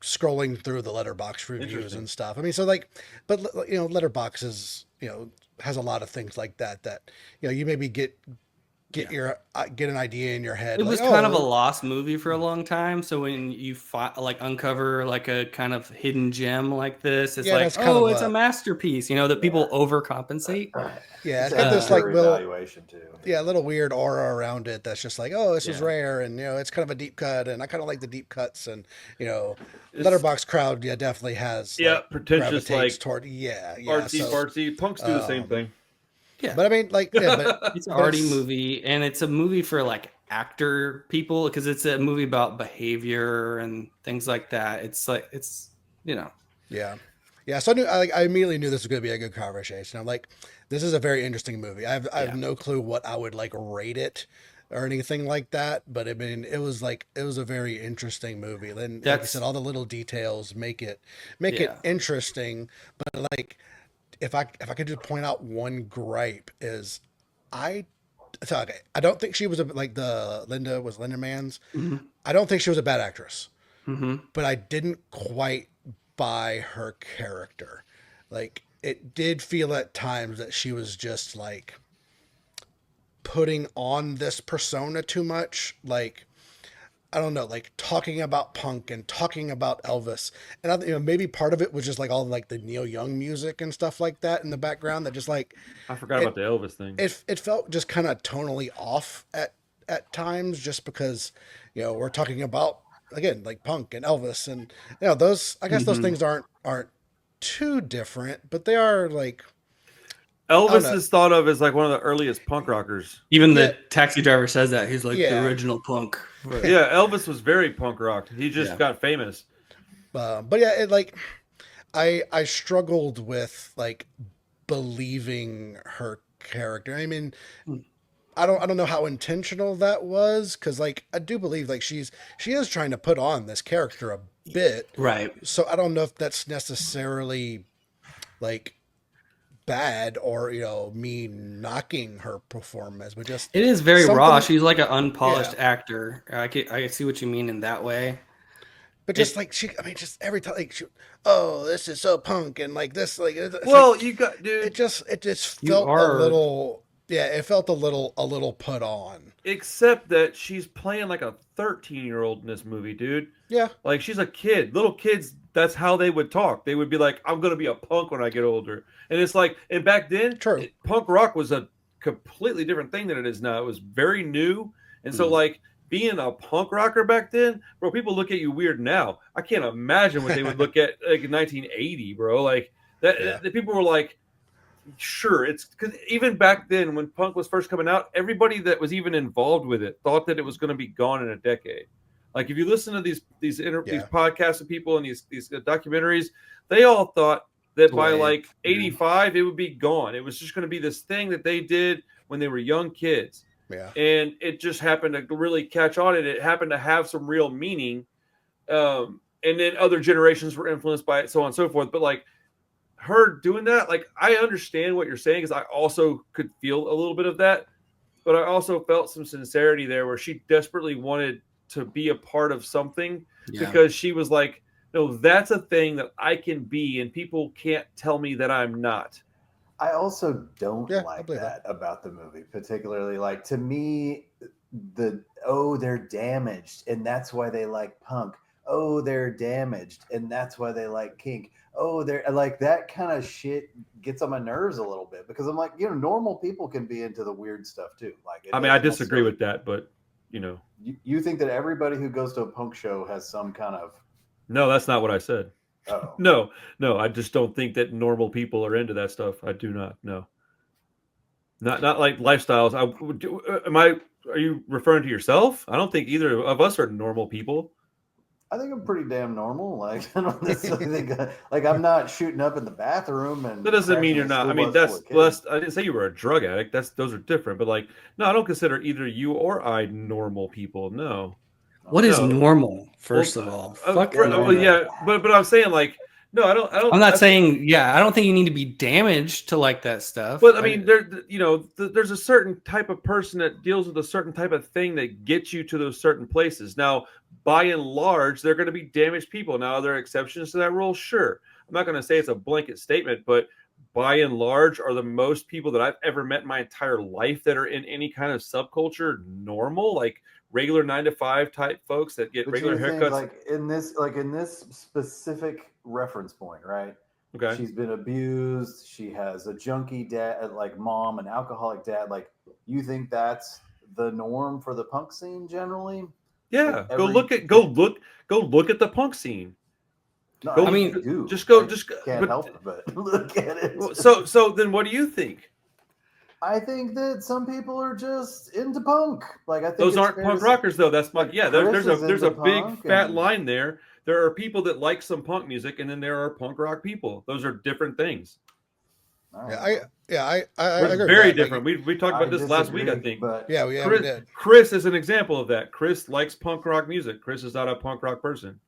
scrolling through the Letterboxd reviews and stuff. I mean, so like, but Letterboxd is has a lot of things like that you maybe get get get an idea in your head. It like, was kind of a lost movie for a long time. So when you uncover like a kind of hidden gem like this, it's like, that's kind of it's a masterpiece. You know, that people overcompensate. Yeah, it's It's got this like little evaluation too. Yeah, a little weird aura around it that's just like, oh, this is rare, and it's kind of a deep cut, and I kind of like the deep cuts, and Letterboxd crowd, definitely has pretentious like toward artsy. Punks do the same thing. Yeah, but I mean, like, it's an arty movie, and it's a movie for like actor people because it's a movie about behavior and things like that. It's like yeah. So I immediately knew this was going to be a good conversation. I'm like, this is a very interesting movie. I have no clue what I would like rate it or anything like that, but I mean, it was a very interesting movie. Then, like I said, all the little details make it interesting. But like, if I could just point out one gripe is, I don't think she was Linda Mann's. Mm-hmm. I don't think she was a bad actress, Mm-hmm. but I didn't quite buy her character. Like, it did feel at times that she was just like putting on this persona too much. Like, I don't know, like talking about punk and talking about Elvis, and maybe part of it was just like all like the Neil Young music and stuff like that in the background that just like I forgot about the Elvis thing. It felt just kind of tonally off at times, just because we're talking about, again, like punk and Elvis, and those, I guess those things aren't too different, but they are like. Elvis is thought of as like one of the earliest punk rockers. Even the taxi driver says that he's like the original punk. Yeah, Elvis was very punk rock. He just got famous. But yeah, it like I struggled with like believing her character. I mean, I don't know how intentional that was, because like I do believe like she is trying to put on this character a bit, right? So I don't know if that's necessarily like bad or me knocking her performance, but just it is very raw. She's like an unpolished actor. I see what you mean in that way. But just like just every time, like, this is so punk, and like this, like, well, like, you got, dude. It just felt a little, it felt a little put on. Except that she's playing like a 13-year-old in this movie, dude. Yeah, like she's a kid. Little kids, that's how they would talk. They would be like, "I'm gonna be a punk when I get older." And it's like, and back then, punk rock was a completely different thing than it is now. It was very new, and so like being a punk rocker back then, bro, people look at you weird now. I can't imagine what they would look at like in 1980, bro. Like that, the people were like, sure, it's because even back then when punk was first coming out, everybody that was even involved with it thought that it was going to be gone in a decade. Like if you listen to these podcasts of people and these documentaries, they all thought that by like 85 it would be gone. It was just going to be this thing that they did when they were young kids. Yeah. And it just happened to really catch on, and it happened to have some real meaning. And then other generations were influenced by it, so on and so forth. But like her doing that, like I understand what you're saying, because I also could feel a little bit of that. But I also felt some sincerity there where she desperately wanted to be a part of something, because she was like, no, that's a thing that I can be, and people can't tell me that I'm not. I also don't like that about the movie, particularly. Like, to me, they're damaged, and that's why they like punk. Oh, they're damaged, and that's why they like kink. Oh, they're like, that kind of shit gets on my nerves a little bit, because I'm like, normal people can be into the weird stuff too. Like, I mean, I disagree with that, but you think that everybody who goes to a punk show has some kind of. No, that's not what I said. Oh. No, I just don't think that normal people are into that stuff. I do not. No, not like lifestyles. Are you referring to yourself? I don't think either of us are normal people. I think I'm pretty damn normal. Like, I don't necessarily think like I'm not shooting up in the bathroom, and that doesn't mean you're not. I mean, that's I didn't say you were a drug addict. Those are different. But like, no, I don't consider either you or I normal people. No. What is normal? First of all, yeah, but I'm saying like, no, I don't. I'm not saying, I don't think you need to be damaged to like that stuff. But I mean, there's a certain type of person that deals with a certain type of thing that gets you to those certain places. Now, by and large, they're going to be damaged people. Now, are there exceptions to that rule? Sure. I'm not going to say it's a blanket statement, but by and large, are the most people that I've ever met in my entire life that are in any kind of subculture normal, like regular 9 to 5 type folks that get But regular you think, haircuts. like in this specific reference point, right? Okay. She's been abused. She has a junkie dad, like mom, an alcoholic dad. Like, you think that's the norm for the punk scene generally? Yeah, Like go look at the punk scene. No, Go, I mean, do. just go, I just can't but, help but look at it. So then, what do you think? I think that some people are just into punk. Like, I think Those it's aren't fair punk to say- rockers, though. That's my like, There's Chris is there's into a big punk fat and- line there. There are people that like some punk music, and then there are punk rock people. Those are different things. I agree. Very with that. different. We talked about this last week, I disagree, think. But Yeah, we Chris, did. Chris is an example of that. Chris likes punk rock music. Chris is not a punk rock person.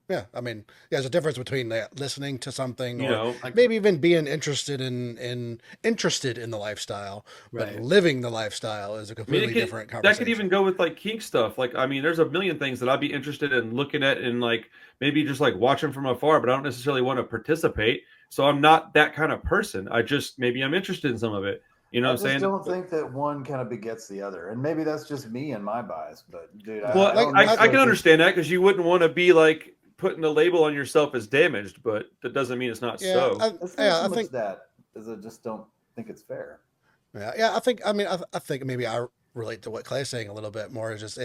Yeah, I mean, there's a difference between listening to something, You or know, maybe even being interested in the lifestyle, but Right. living the lifestyle is a I mean, completely different that conversation. could even go with like kink stuff. Like, I mean, there's a million things that I'd be interested in looking at and like maybe just like watching from afar, but I don't necessarily want to participate. So I'm not that kind of person. Maybe I'm interested in some of it. You know I what I'm just saying? don't think that one kind of begets the other, and maybe that's just me and my bias. But dude, Well, don't I necessarily can think- understand that because you wouldn't want to be like putting a label on yourself as damaged, but that doesn't mean it's not so. It's not so much that is I just don't think it's fair. I think. I mean, I think maybe I relate to what Clay's saying a little bit more. Is just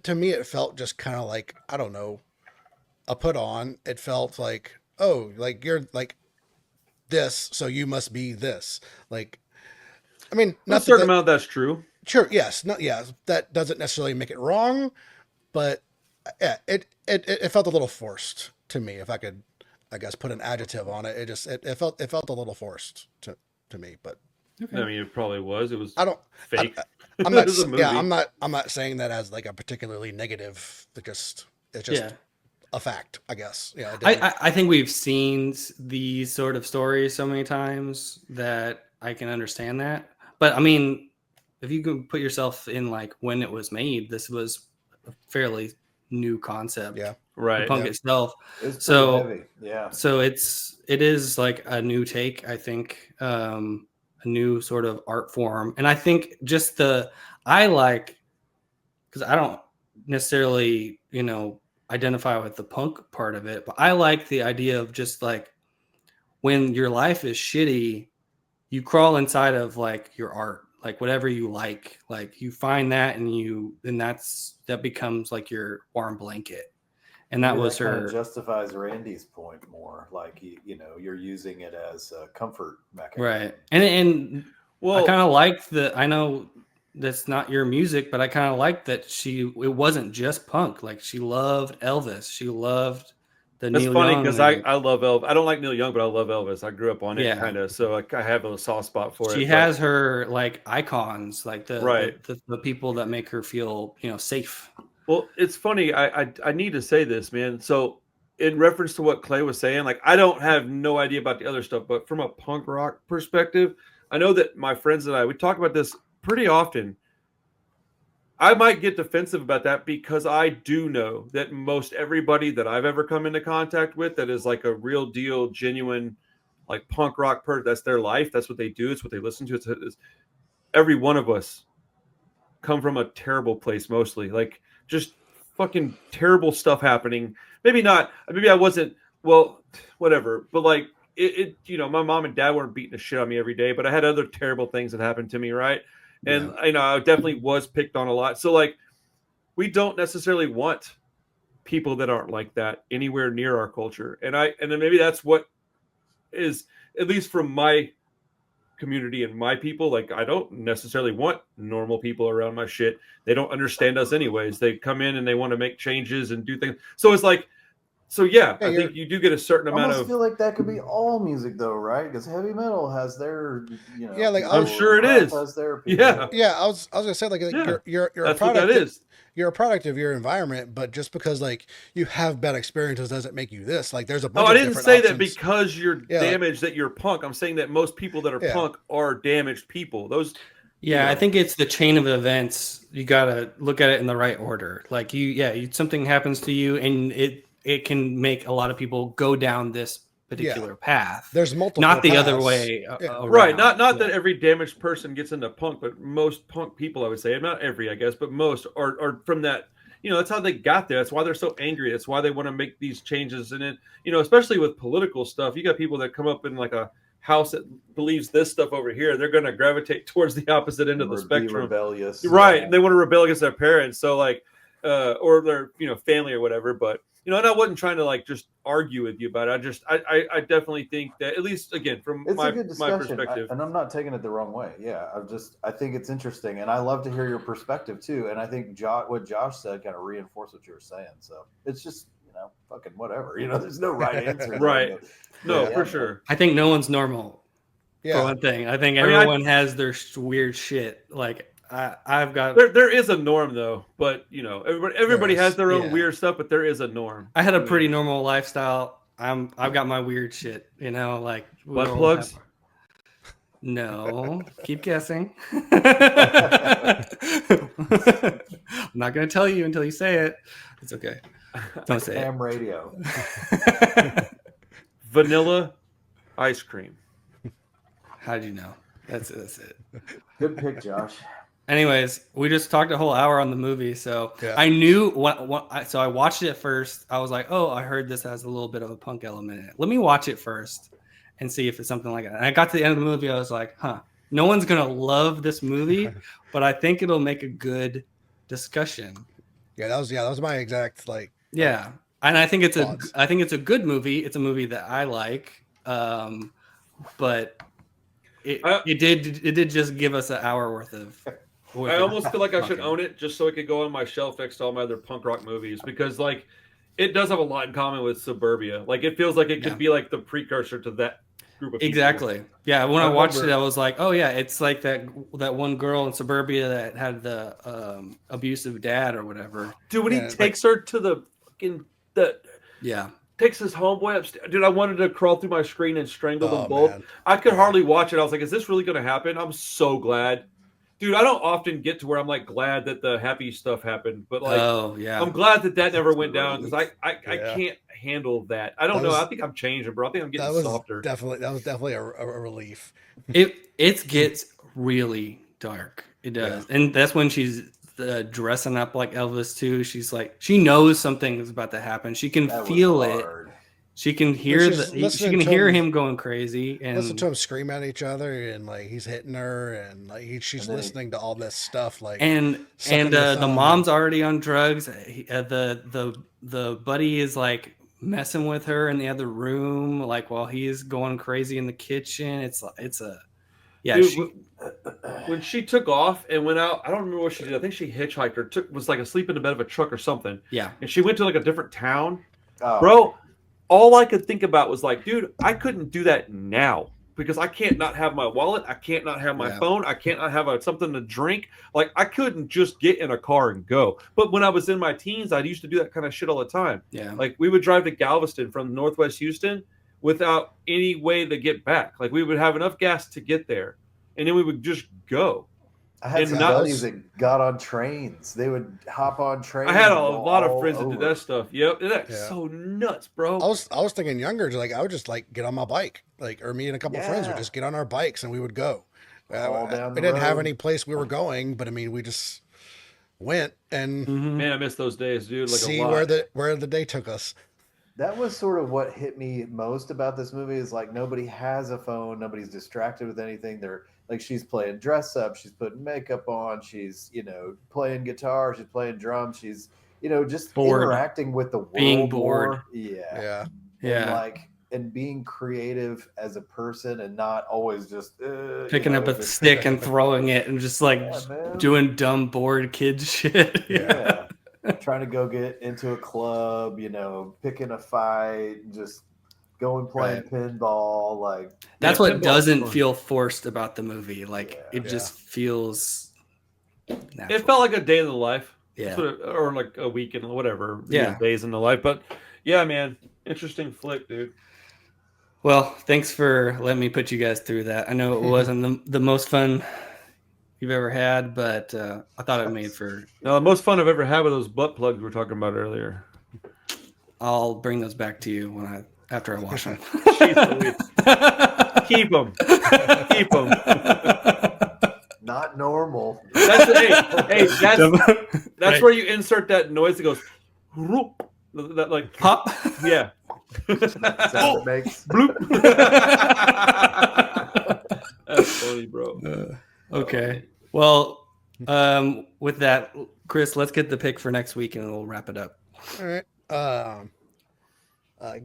to me, it felt just kind of like, I don't know, a put on. It felt like, oh, like you're like this, so you must be this. Like, I mean, A certain amount that's true. Sure, yes, that doesn't necessarily make it wrong, but yeah, it felt a little forced to me. If I could, I guess, put an adjective on it, it felt a little forced to me. But I mean, it probably was. It was. Fake. I'm not. It was a movie. Yeah, I'm not saying that as like a particularly negative. It's just a fact, I guess. Yeah, I think we've seen these sort of stories so many times that I can understand that. But I mean, if you can put yourself in like when it was made, this was a fairly new concept. Yeah, right. The punk itself. It's so heavy. Yeah. So it is like a new take. I think a new sort of art form, and I think just because I don't necessarily identify with the punk part of it, but I like the idea of just like when your life is shitty, you crawl inside of like your art, like whatever you like you find that and that becomes like your warm blanket. And that was kind her of justifies Randy's point more, like you're using it as a comfort mechanism, right? And well, I kind of like I know that's not your music, but I kind of like that it wasn't just punk. Like she loved Elvis, she loved the That's Neil funny Young, because I love Elvis. I don't like Neil Young, but I love Elvis. I grew up on it, Yeah. kind of. So I have a soft spot for it. She has her like icons, like Right. the people that make her feel safe. Well, it's funny. I need to say this, man. So in reference to what Clay was saying, like I don't have no idea about the other stuff, but from a punk rock perspective, I know that my friends and we talk about this pretty often. I might get defensive about that because I do know that most everybody that I've ever come into contact with that is like a real deal, genuine, like punk rock person, that's their life. That's what they do. It's what they listen to. It's every one of us come from a terrible place, mostly like just fucking terrible stuff happening. Maybe I wasn't, well, whatever, but like it my mom and dad weren't beating the shit on me every day, but I had other terrible things that happened to me. Right. And I definitely was picked on a lot. So like, we don't necessarily want people that aren't like that anywhere near our culture. And then maybe that's what is, at least from my community and my people, like I don't necessarily want normal people around my shit. They don't understand us anyways. They come in and they want to make changes and do things. So it's like, I think you do get a certain amount of. I feel like that could be all music though, right? Because heavy metal has their, like I'm sure it is. Has their people. Yeah. I was gonna say like you're a That's product. what that is. You're a product of your environment, but just because like you have bad experiences doesn't make you this. Like there's a bunch I of didn't different say options. that because you're damaged that you're punk. I'm saying that most people that are punk are damaged people. Those. I think it's the chain of events. You gotta look at it in the right order. Like something happens to you, and it can make a lot of people go down this particular path. There's multiple not the paths. other way around. Right. Not that every damaged person gets into punk, but most punk people, I would say, not every, I guess, but most are from that. That's how they got there. That's why they're so angry. That's why they want to make these changes. And then, especially with political stuff, you got people that come up in like a house that believes this stuff over here. They're going to gravitate towards the opposite end of the spectrum. Rebellious. Right. And they want to rebel against their parents. So like, or their, family or whatever. But, and I wasn't trying to like just argue with you about it. I definitely think that, at least again, from my perspective. And I'm not taking it the wrong way. Yeah. I think it's interesting, and I love to hear your perspective too. And I think what Josh said kind of reinforced what you were saying. So it's just, fucking whatever, there's no right answer. Right. For sure. I think no one's normal. Yeah. For one thing, I think everyone has their weird shit. Like I've got there is a norm though, but everybody has their own weird stuff, but there is a norm. I had a pretty normal lifestyle. I've got my weird shit, like butt plugs. No, keep guessing. I'm not gonna tell you until you say it. It's okay. Don't say Ham radio. Vanilla ice cream. How'd you know? That's it. Good pick, Josh. Anyways, we just talked a whole hour on the movie, so Yeah. I knew so I watched it first. I was like, oh, I heard this has a little bit of a punk element in it. Let me watch it first and see if it's something like that. And I got to the end of the movie, I was like, no one's gonna love this movie, but I think it'll make a good discussion. Yeah, that was my exact like. Yeah, and I think it's thoughts. I think it's a good movie. It's a movie that I like, but it did just give us an hour worth of. I almost feel like I should own it just so it could go on my shelf next to all my other punk rock movies, because like it does have a lot in common with Suburbia. Like it feels like it could be like the precursor to that group of people. Exactly. Yeah. When I watched it, I was like, oh yeah, it's like that one girl in Suburbia that had the abusive dad or whatever. Dude, when he takes her to the fucking takes his homeboy upstairs. Dude, I wanted to crawl through my screen and strangle them both. Man. I could hardly watch it. I was like, is this really going to happen? I'm so glad. Dude, I don't often get to where I'm like glad that the happy stuff happened, but like, I'm glad that never went down, because I can't handle that. I don't know. I think I'm changing, bro. I think I'm getting softer. That was definitely a relief. It gets really dark. It does, and that's when she's dressing up like Elvis too. She's like, she knows something is about to happen. She can feel it. She can hear him going crazy, and listen to him scream at each other, and like he's hitting her, and like she's listening to all this stuff. Like the mom's already on drugs. The buddy is like messing with her in the other room, like while he's going crazy in the kitchen. Dude, when she took off and went out, I don't remember what she did. I think she hitchhiked or was like asleep in the bed of a truck or something. Yeah, and she went to like a different town, bro. All I could think about was like, dude, I couldn't do that now, because I can't not have my wallet. I can't not have my phone. I can't not have something to drink. Like, I couldn't just get in a car and go. But when I was in my teens, I used to do that kind of shit all the time. Yeah. Like, we would drive to Galveston from Northwest Houston without any way to get back. Like, we would have enough gas to get there, and then we would just go. I had some buddies that got on trains. They would hop on trains. I had a lot of friends that did that stuff. Yep, that's so nuts, bro. I was thinking younger, like I would just like get on my bike, like, or me and a couple friends would just get on our bikes and we would go. We didn't have any place we were going, but I mean, we just went and man, I miss those days, dude. Like see where the day took us. That was sort of what hit me most about this movie, is like nobody has a phone, nobody's distracted with anything. They're like, she's playing dress up, she's putting makeup on, she's, playing guitar, she's playing drums, she's, just bored. Interacting with the world. Being bored. More. Yeah. Yeah. And being creative as a person, and not always just picking up a stick and throwing it and just like doing dumb bored kid shit. Yeah. Trying to go get into a club, picking a fight, just going playing pinball. Like, that's what doesn't feel forced about the movie. Like it just feels natural. It felt like a day in the life. Yeah. Or like a weekend, whatever. Yeah. Days in the life. But yeah, man, interesting flick, dude. Well, thanks for letting me put you guys through that. I know it wasn't the most fun you've ever had, but I thought it made for... No, the most fun I've ever had with those butt plugs we were talking about earlier. I'll bring those back to you when I after I wash them. Keep them. Keep them. Not normal. That's where you insert that noise that goes that like pop. Yeah. That sound it makes. Bloop. That's funny, bro. Okay. Well, with that, Chris, let's get the pick for next week and we'll wrap it up. All right.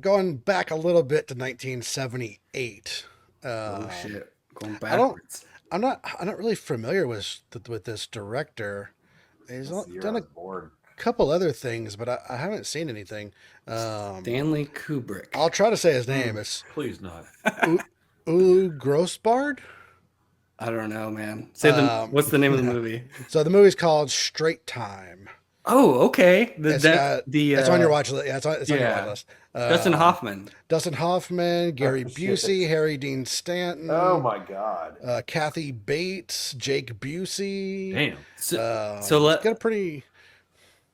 Going back a little bit to 1978. Oh shit! Going backwards. I'm not really familiar with this director. He's done a couple other things, but I haven't seen anything. Stanley Kubrick. I'll try to say his name. It's please not. Ulu Grossbard. I don't know, man. What's the name of the movie? So the movie's called Straight Time. Oh, okay. It's on your watch list. Yeah, it's on your watch list. Dustin Hoffman, Gary Busey, Harry Dean Stanton. Oh my God. Kathy Bates, Jake Busey. Damn. Got a pretty.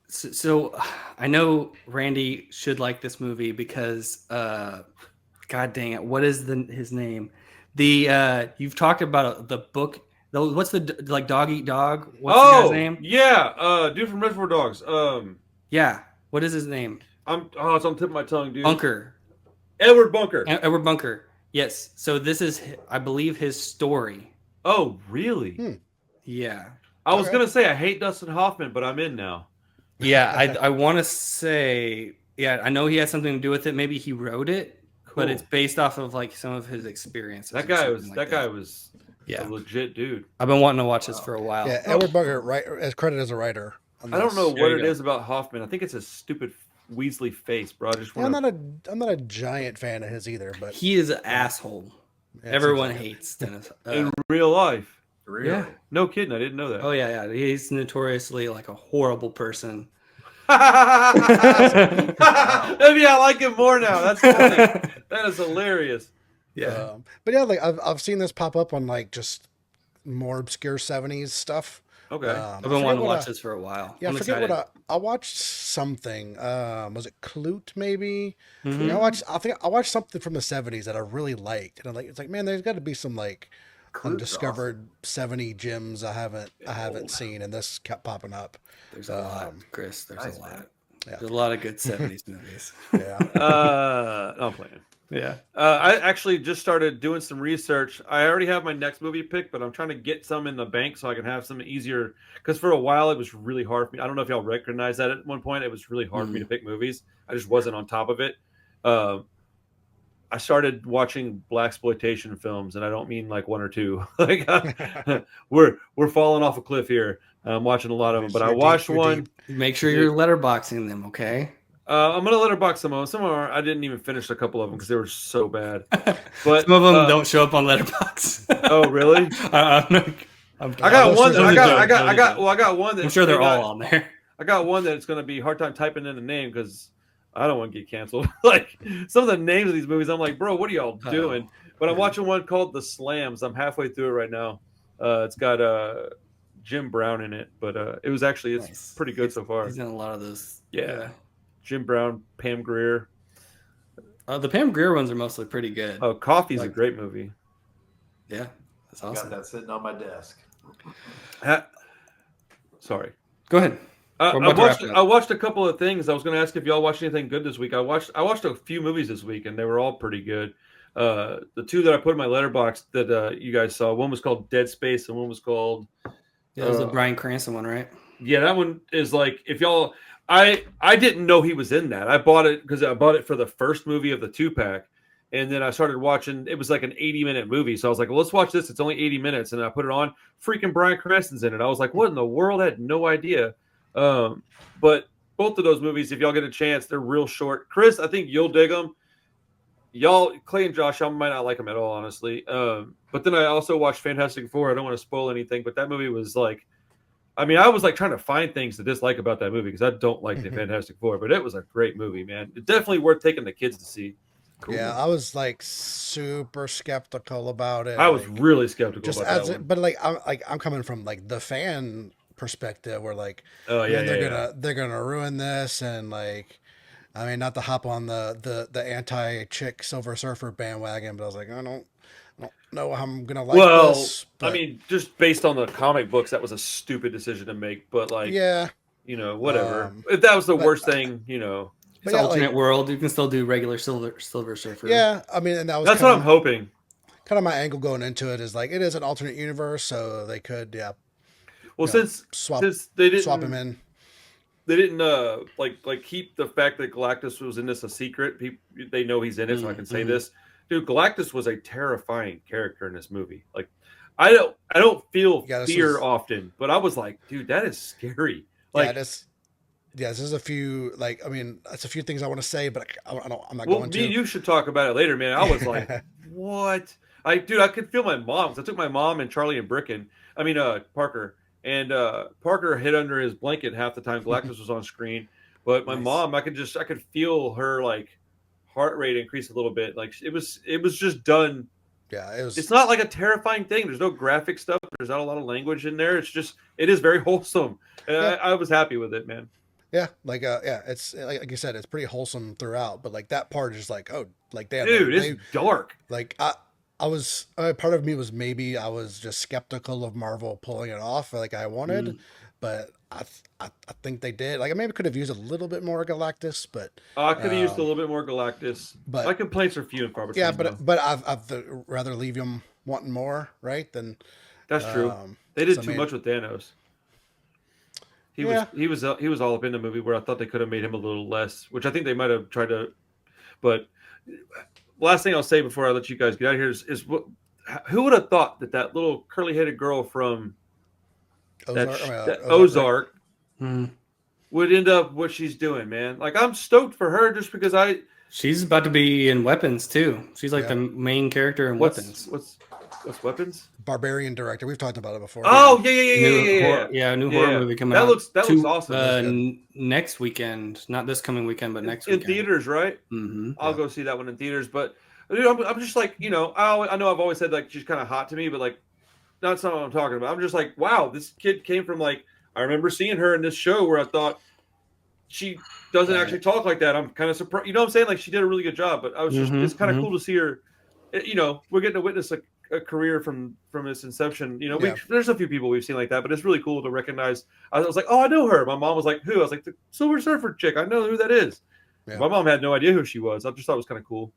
So I know Randy should like this movie because, God dang it, what is his name? You've talked about the book. What's the Dog Eat Dog? What's the guy's name? Yeah, dude from Reservoir Dogs. Yeah. What is his name? It's on the tip of my tongue, dude. Bunker. Edward Bunker. Edward Bunker. Yes. So this is, I believe, his story. Oh, really? Yeah. I was gonna say I hate Dustin Hoffman, but I'm in now. Yeah, I want to say, I know he has something to do with it. Maybe he wrote it, but it's based off of like some of his experiences. That guy was a legit dude. I've been wanting to watch this for a while. Yeah, Edward Bunker is credited as a writer. I don't know what it is about Hoffman. I think it's a stupid Weasley face, bro. I'm not a giant fan of his either, but he is an asshole. Everyone hates Dennis in real life. Really? Yeah, no kidding. I didn't know that. Oh yeah. He's notoriously like a horrible person. Maybe I like him more now. That's funny. That is hilarious. Yeah, but yeah, like I've seen this pop up on like just more obscure 70s stuff. Okay, I've been wanting to watch this for a while. Yeah, I forget what I watched something. Was it Clute maybe? Mm-hmm. I think I watched something from the 70s that I really liked, and it's like, man, there's got to be some like undiscovered 70 gems I haven't seen, and this kept popping up. There's a lot, Chris. There's a lot. Yeah. There's a lot of good 70s movies. Yeah. I'm playing. Yeah. I actually just started doing some research. I already have my next movie pick, but I'm trying to get some in the bank so I can have some easier. Because for a while, it was really hard for me. I don't know if y'all recognize that at one point. It was really hard for me to pick movies. I just wasn't on top of it. I started watching blaxploitation films, and I don't mean like one or two. Like we're falling off a cliff here. I'm watching a lot of them, but I watched one. Make sure you're letterboxing them, okay? I'm gonna letterbox some of them. Some of them I didn't even finish a couple of them because they were so bad. But some of them don't show up on Letterboxd. Oh, really? I got one. I got one that I'm sure they're all on there. I got one that it's gonna be a hard time typing in the name because I don't want to get canceled. Like some of the names of these movies, I'm like, bro, what are y'all doing? But I'm watching one called The Slams. I'm halfway through it right now. It's got Jim Brown in it, but it's pretty good so far. He's in a lot of those. Yeah. Jim Brown, Pam Grier. The Pam Grier ones are mostly pretty good. Oh, Coffee's a great movie. Yeah, that's awesome. Got that sitting on my desk. Sorry. Go ahead. I watched a couple of things. I was going to ask if y'all watched anything good this week. I watched a few movies this week, and they were all pretty good. The two that I put in my letterbox that you guys saw, one was called Dead Space, and one was called. Yeah, it was the Bryan Cranston one, right? Yeah, that one is like if y'all. I didn't know he was in that. I bought it because I bought it for the first movie of the 2-pack. And then I started watching. It was like an 80-minute movie. So I was like, well, let's watch this. It's only 80 minutes. And I put it on. Freaking Bryan Cranston's in it. I was like, what in the world? I had no idea. But both of those movies, if y'all get a chance, they're real short. Chris, I think you'll dig them. Y'all, Clay and Josh, y'all might not like them at all, honestly. But then I also watched Fantastic Four. I don't want to spoil anything. But that movie was like, I mean, I was like trying to find things to dislike about that movie because I don't like the Fantastic Four, but it was a great movie, man. It's definitely worth taking the kids to see. Cool. Yeah, I was like super skeptical about it. I was really skeptical about that one. But I'm coming from like the fan perspective, where like, oh yeah, they're gonna ruin this, and like, I mean, not to hop on the anti-chick Silver Surfer bandwagon, but I was like, I don't know how I'm gonna like this. I mean, just based on the comic books, that was a stupid decision to make. But like, yeah, whatever. If that was the worst thing, It's alternate world. You can still do regular Silver Surfer. Yeah, I mean, and that's what I'm hoping. Kind of my angle going into it is like it is an alternate universe, so they could, Well, since they didn't swap him in, they didn't like keep the fact that Galactus was in this a secret. They know he's in it, so I can say this. Dude, Galactus was a terrifying character in this movie. Like, I don't feel fear often, but I was like, dude, that is scary. Like, this is a few. Like, I mean, that's a few things I want to say, but I'm not going to. Well, you should talk about it later, man. I was like, what? I could feel my mom. I took my mom and Charlie and Parker, and Parker hid under his blanket half the time Galactus was on screen. But my mom, I could feel her like heart rate increase a little bit. Like it was just done. Yeah, it's not like a terrifying thing. There's no graphic stuff. There's not a lot of language in there. It is very wholesome. And I was happy with it, man. Yeah, like it's like you said, it's pretty wholesome throughout. But like that part is like, oh, like damn, dude, it's dark. Like I was part of me was maybe I was just skeptical of Marvel pulling it off like I wanted, but I think they did. Like I maybe could have used a little bit more Galactus, but I could have used a little bit more Galactus. But my complaints are few and far between. Yeah, but I'd rather leave him wanting more, right? Than that's true. They did too much with Thanos. He was all up in the movie where I thought they could have made him a little less, which I think they might have tried to. But last thing I'll say before I let you guys get out of here is who would have thought that little curly-headed girl from Ozark would end up what she's doing, man? Like I'm stoked for her just because she's about to be in Weapons too. She's like the main character in Weapons. What's Weapons? Barbarian director. We've talked about it before. Oh yeah. New horror movie coming out. That looks awesome. Next weekend, not this coming weekend, but next weekend. In theaters, right? Mm-hmm. I'll go see that one in theaters. But dude, I'm just like, I know I've always said like she's kind of hot to me, but like that's not what I'm talking about. I'm just like, wow, this kid came from like I remember seeing her in this show where I thought she doesn't actually talk like that. I'm kind of surprised. You know what I'm saying? Like she did a really good job, but I was just it's kind of cool to see her. We're getting to witness a career from its inception. There's a few people we've seen like that, but it's really cool to recognize. I was like, oh, I know her. My mom was like, who? I was like, the Silver Surfer chick. I know who that is. Yeah. My mom had no idea who she was. I just thought it was kind of cool.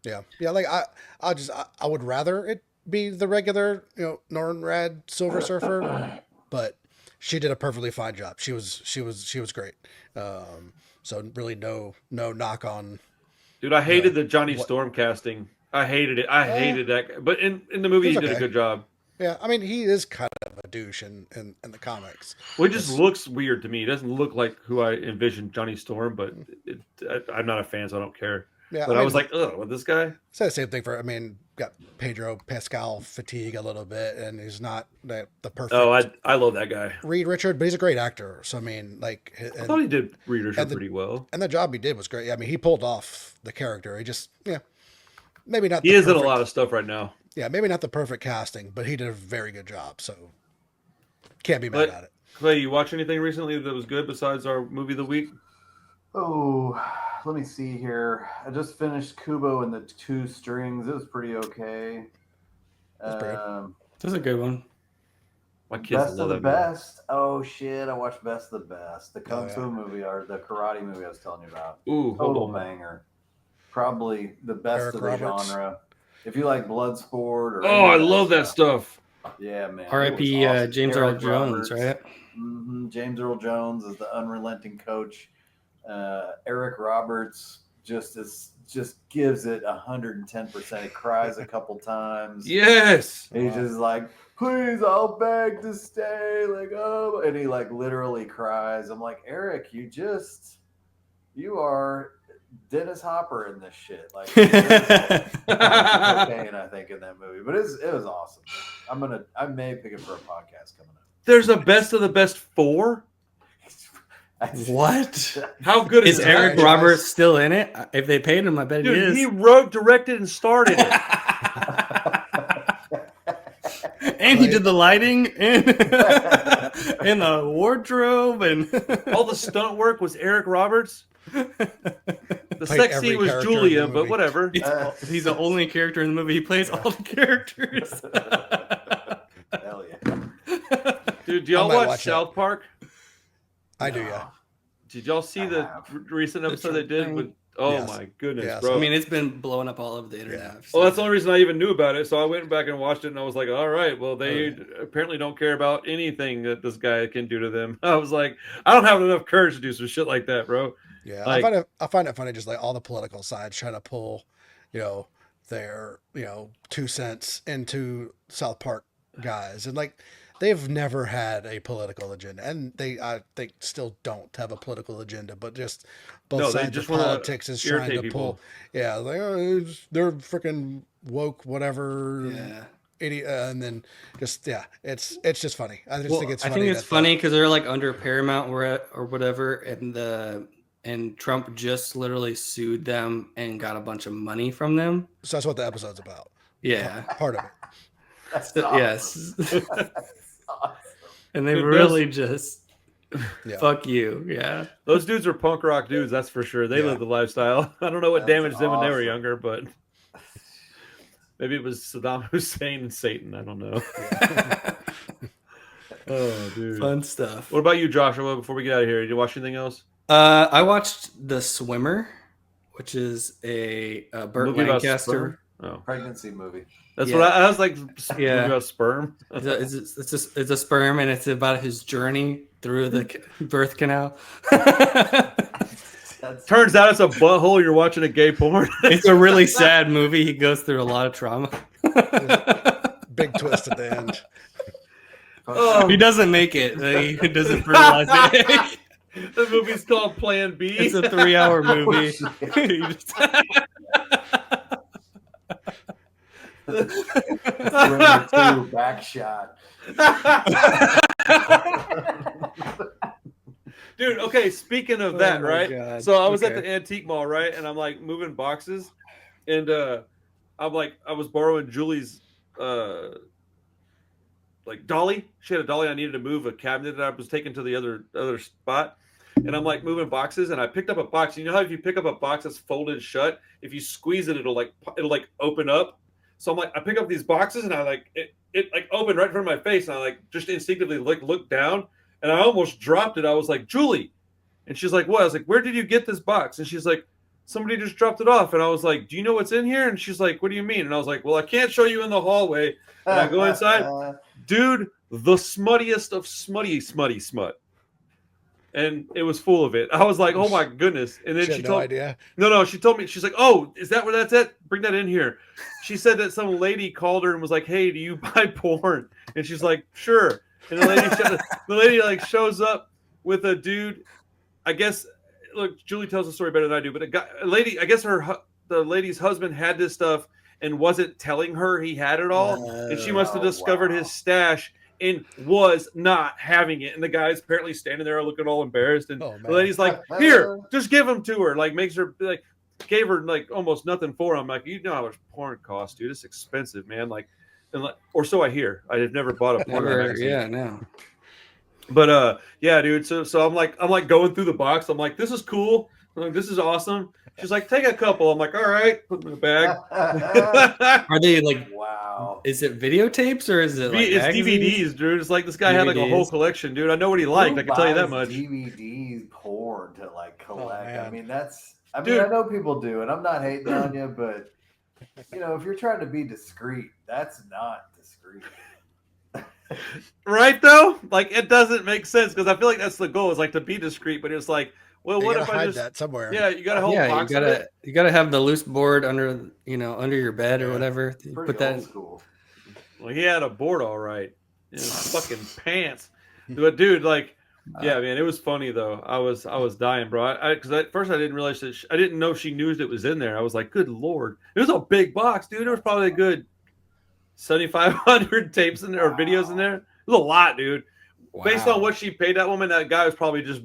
Yeah. Like I would rather it be the regular, Norrad Silver Surfer, but she did a perfectly fine job. She was great. So really no knock on. Dude, I hated the Johnny Storm casting. I hated it. I hated that. But in the movie, he did a good job. Yeah, I mean, he is kind of a douche in the comics. Well, it just looks weird to me. It doesn't look like who I envisioned Johnny Storm, but I'm not a fan, so I don't care. Yeah, but I was like, ugh, with this guy? It's the same thing got Pedro Pascal fatigue a little bit, and he's not the perfect. Oh, I love that guy. Reed Richard, but he's a great actor. So, I mean, like... I thought he did Reed Richard pretty well. And the job he did was great. I mean, he pulled off the character. He just, maybe not. He is in a lot of stuff right now. Yeah, maybe not the perfect casting, but he did a very good job. So can't be mad at it. Clay, you watch anything recently that was good besides our movie of the week? Oh, let me see here. I just finished Kubo and the Two Strings. It was pretty okay. That's a good one. My kids Best love of the that Best. Oh shit! I watched Best of the Best, the Kung Fu movie or the karate movie I was telling you about. Ooh, total banger. Probably the best Eric of the Roberts. genre. If you like Bloodsport or I love that stuff. Yeah, man. R.I.P. Awesome. James Earl Jones, right? Mm-hmm. James Earl Jones is the unrelenting coach. Eric Roberts just gives it 110%. He cries a couple times. Yes. He's just like, please, I'll beg to stay. Like, oh, and he like literally cries. I'm like, Eric, you are Dennis Hopper in this shit. Like, cocaine, I think, in that movie. But it was awesome. I may pick it for a podcast coming up. There's a Best of the Best 4. What? How good is Eric Roberts still in it? If they paid him, I bet Dude, he is. He wrote, directed, and starred in it. And he did the lighting and and the wardrobe and all the stunt work was Eric Roberts. The Played sex every scene was character in Julia, the but movie. whatever. he's the only character in the movie. He plays all the characters. Hell yeah. Dude, do y'all might watch watch that. South Park? I do, yeah. Did y'all see the recent episode they did with? Oh Yes. my goodness, Yes. bro! I mean, it's been blowing up all over the internet. Well, that's the only reason I even knew about it. So I went back and watched it, and I was like, "All right, well, they apparently don't care about anything that this guy can do to them." I was like, "I don't have enough courage to do some shit like that, bro." Yeah, Like- I find it funny, just like all the political sides trying to pull, their 2 cents into South Park guys, and like they've never had a political agenda, and I think still don't have a political agenda, but just both No, they sides just of wanna politics is trying to irritate pull. people. Yeah, like they're freaking woke, whatever. Yeah. Idiot, and then just it's just funny. I just think it's funny. I think it's that funny because they're like under Paramount or whatever, and Trump just literally sued them and got a bunch of money from them. So that's what the episode's about. Yeah. Part of it. That's Yes. That's awesome. And they Dude, really just Yeah. fuck you. Yeah. Those dudes are punk rock dudes, that's for sure. They Yeah. live the lifestyle. I don't know what That's damaged them when they were awesome. younger, but maybe it was Saddam Hussein and Satan. I don't know. Oh, dude. Fun stuff. What about you, Joshua? Before we get out of here, did you watch anything else? I watched The Swimmer, which is a Burt Movie about Lancaster. sperm? Oh, Pregnancy movie. that's Yeah. what I was like. Yeah. Movie about sperm. It's a sperm, and it's about his journey through the birth canal. That's Turns out it's a butthole. You're watching a gay porn. It's a really sad movie. He goes through a lot of trauma. Big twist at the end. Oh. He doesn't make it. He doesn't fertilize it. The movie's called Plan B. It's a 3-hour movie. He just- Swimmer 2 back shot. Dude, okay, speaking of Oh that, my right? God. So I was at Okay. the antique mall, right? And I'm like moving boxes. And I'm like, I was borrowing Julie's like dolly. She had a dolly. I needed to move a cabinet that I was taking to the other spot. And I'm like moving boxes, and I picked up a box. You know how if you pick up a box that's folded shut, if you squeeze it, it'll like open up. So I'm like, I pick up these boxes, and I like it like opened right in front of my face, and I like just instinctively looked down, and I almost dropped it. I was like, Julie, and she's like, what? I was like, where did you get this box? And she's like, somebody just dropped it off. And I was like, do you know what's in here? And she's like, what do you mean? And I was like, well, I can't show you in the hallway. And I go inside, dude, the smuttiest of smutty smut. And it was full of it. I was like, oh my goodness. And then She she had no told idea. No, she told me, she's like, oh, is that where that's at? Bring that in here. She said that some lady called her and was like, hey, do you buy porn? And she's like, sure. And the lady like shows up with a dude. I guess, look, Julie tells the story better than I do, but a lady, I guess the lady's husband had this stuff and wasn't telling her he had it all. And she must have discovered his stash and was not having it. And the guy's apparently standing there looking all embarrassed. And Oh, man. the lady's like, here, just give them to her. Like, makes her, like, gave her, like, almost nothing for him. Like, you know how much porn costs, dude. It's expensive, man. Like, or so I hear. I have never bought a porn magazine. Yeah, no. But yeah, dude. So I'm like going through the box. I'm like, this is cool. I'm like, this is awesome. She's like, take a couple. I'm like, all right, put them in the bag. Are they like? Wow. Is it videotapes or is it like It's magazines? DVDs, dude. It's like this guy had like a whole DVDs. collection, dude. I know what he liked. I can tell you that Who buys much. DVDs porn to like collect. I man. mean, I Dude. mean, I know people do, and I'm not hating on you, but you know, if you're trying to be discreet, that's not discreet. Right though? Like it doesn't make sense because I feel like that's the goal is like to be discreet, but it's like, well, You what gotta if I hide just that somewhere? yeah, you got a whole Yeah, you box of it. gotta have the loose board under your bed or whatever. You Pretty put that. old school. Well, he had a board all right in his fucking pants. But dude, like, yeah, man, it was funny though. I was dying, bro. Because at first I didn't realize that I didn't know she knew it was in there. I was like, good lord, it was a big box, dude. There was probably a good 7,500 tapes in there or videos in there. It was a lot, dude. Based on what she paid that woman, that guy was probably just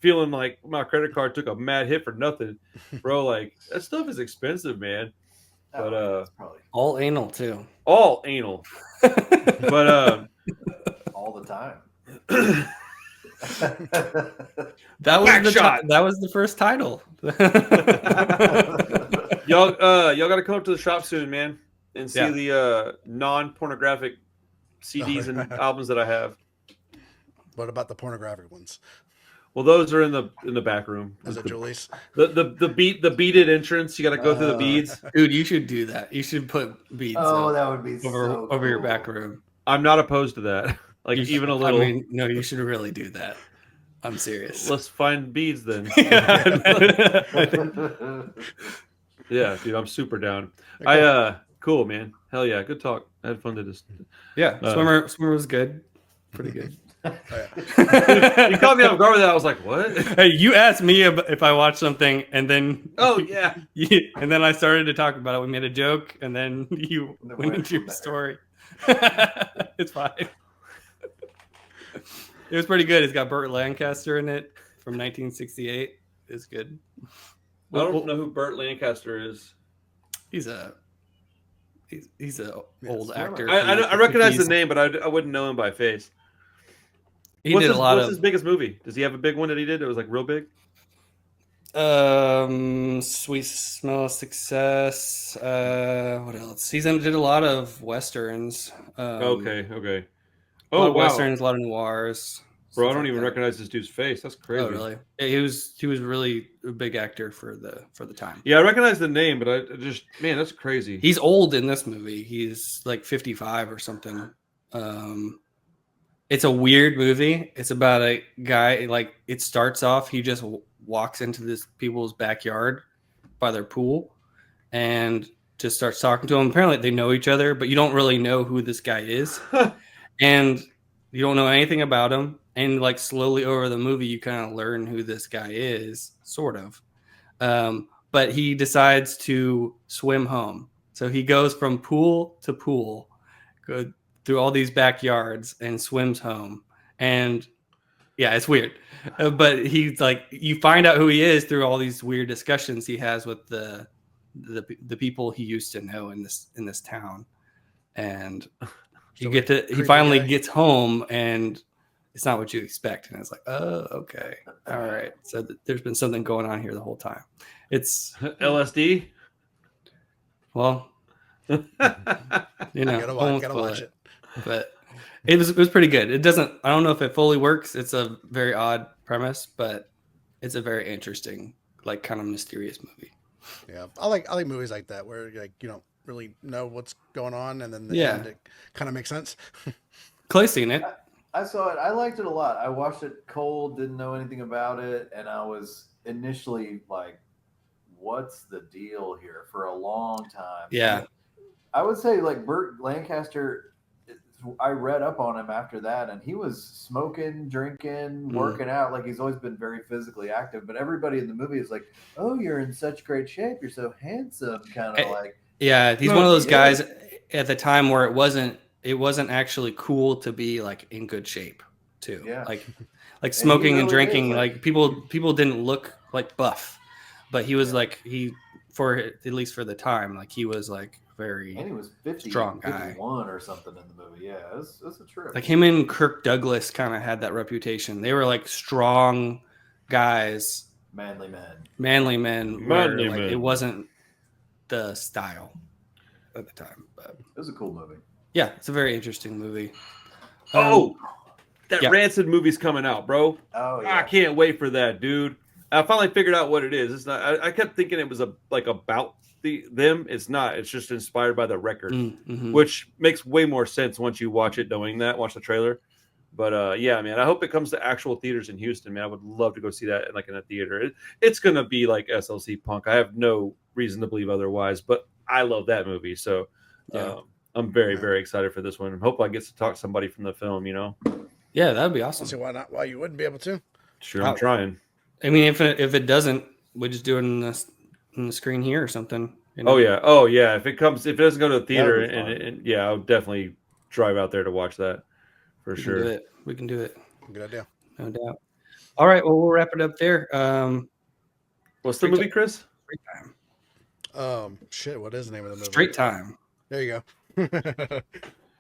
feeling like my credit card took a mad hit for nothing, bro. Like that stuff is expensive, man. But that's probably all anal too. all anal. But all the time. That was Back the shot. that was the first title. y'all got to come up to the shop soon, man, and see the non-pornographic CDs and albums that I have. What about the pornographic ones? Well, those are in the back room. Is it Julie's? The beaded entrance. You got to go through the beads. Dude, you should do that. You should put beads. Oh, that would be over your back room. I'm not opposed to that. Like You even should, a little. I mean, no, you should really do that. I'm serious. Let's find beads then. Yeah, dude, I'm super down. Okay. Cool, man. Hell yeah, good talk. I had fun to just. Yeah, swimmer was good, pretty good. You caught me off guard with that. I was like, "What?" Hey, you asked me if I watched something, and then yeah, and then I started to talk about it. We made a joke, and then you went into your story. It's fine. It was pretty good. It's got Burt Lancaster in it from 1968. It's good. I don't know who Burt Lancaster is. He's an old actor. I recognize the name, but I wouldn't know him by face. What's his biggest movie? Does he have a big one that he did that was like real big? Sweet Smell of Success. What else? He did a lot of westerns. Okay. A lot of westerns, a lot of noirs. Bro, I don't even recognize this dude's face. That's crazy. Oh, really? Yeah, he was really a big actor for the time. Yeah, I recognize the name, but I just that's crazy. He's old in this movie. He's like 55 or something. It's a weird movie. It's about a guy, like it starts off, he just walks into this people's backyard by their pool and just starts talking to them. Apparently they know each other, but you don't really know who this guy is. And you don't know anything about him. And like slowly over the movie, you kind of learn who this guy is, sort of. But he decides to swim home. So he goes from pool to pool, go through all these backyards and swims home. And yeah, it's weird. But he's like, you find out who he is through all these weird discussions he has with the people he used to know in this town. And he finally gets home and it's not what you expect. And it's like, oh, okay. All right. So there's been something going on here the whole time. It's LSD. Well, you know, gotta watch it. But it was pretty good. I don't know if it fully works. It's a very odd premise, but it's a very interesting, like kind of mysterious movie. Yeah. I like movies like that where like you don't really know what's going on and then the end it kind of makes sense. Clay's seen it. I saw it. I liked it a lot. I watched it cold, didn't know anything about it, and I was initially like, what's the deal here for a long time? Yeah. I would say like Burt Lancaster, I read up on him after that, and he was smoking, drinking, working out. Like he's always been very physically active, but everybody in the movie is like, oh, you're in such great shape. You're so handsome. Kind of like. Yeah. He's one of those guys at the time where it wasn't actually cool to be like in good shape too. Yeah. Like smoking and drinking, like people didn't look like buff, but he was like, for at least for the time, like he was like very and he was 50, strong guy. 51 or something in the movie. Yeah, it's a trip. Like him and Kirk Douglas kind of had that reputation. They were like strong guys, manly men. It wasn't the style at the time, but it was a cool movie. Yeah, it's a very interesting movie. That Rancid movie's coming out, bro. Oh yeah, I can't wait for that, dude. I finally figured out what it is. It's not. I kept thinking it was about them. It's not. It's just inspired by the record, which makes way more sense once you watch it, knowing that. Watch the trailer. But yeah, man, I hope it comes to actual theaters in Houston, man. I would love to go see that in a theater. It's gonna be like SLC Punk. I have no reason to believe otherwise. But I love that movie, so. Yeah. I'm very, very excited for this one. I hope I get to talk to somebody from the film, you know? Yeah, that would be awesome. See why not? Why you wouldn't be able to? Sure, I'm trying. I mean, if it doesn't, we just do it in the screen here or something. You know? Oh yeah. If it doesn't go to the theater, and yeah, I'll definitely drive out there to watch that for sure. We can do it. Good idea. No doubt. All right, well, we'll wrap it up there. What's the movie, Chris? Free time. Shit, what is the name of the movie? Straight Time. There you go.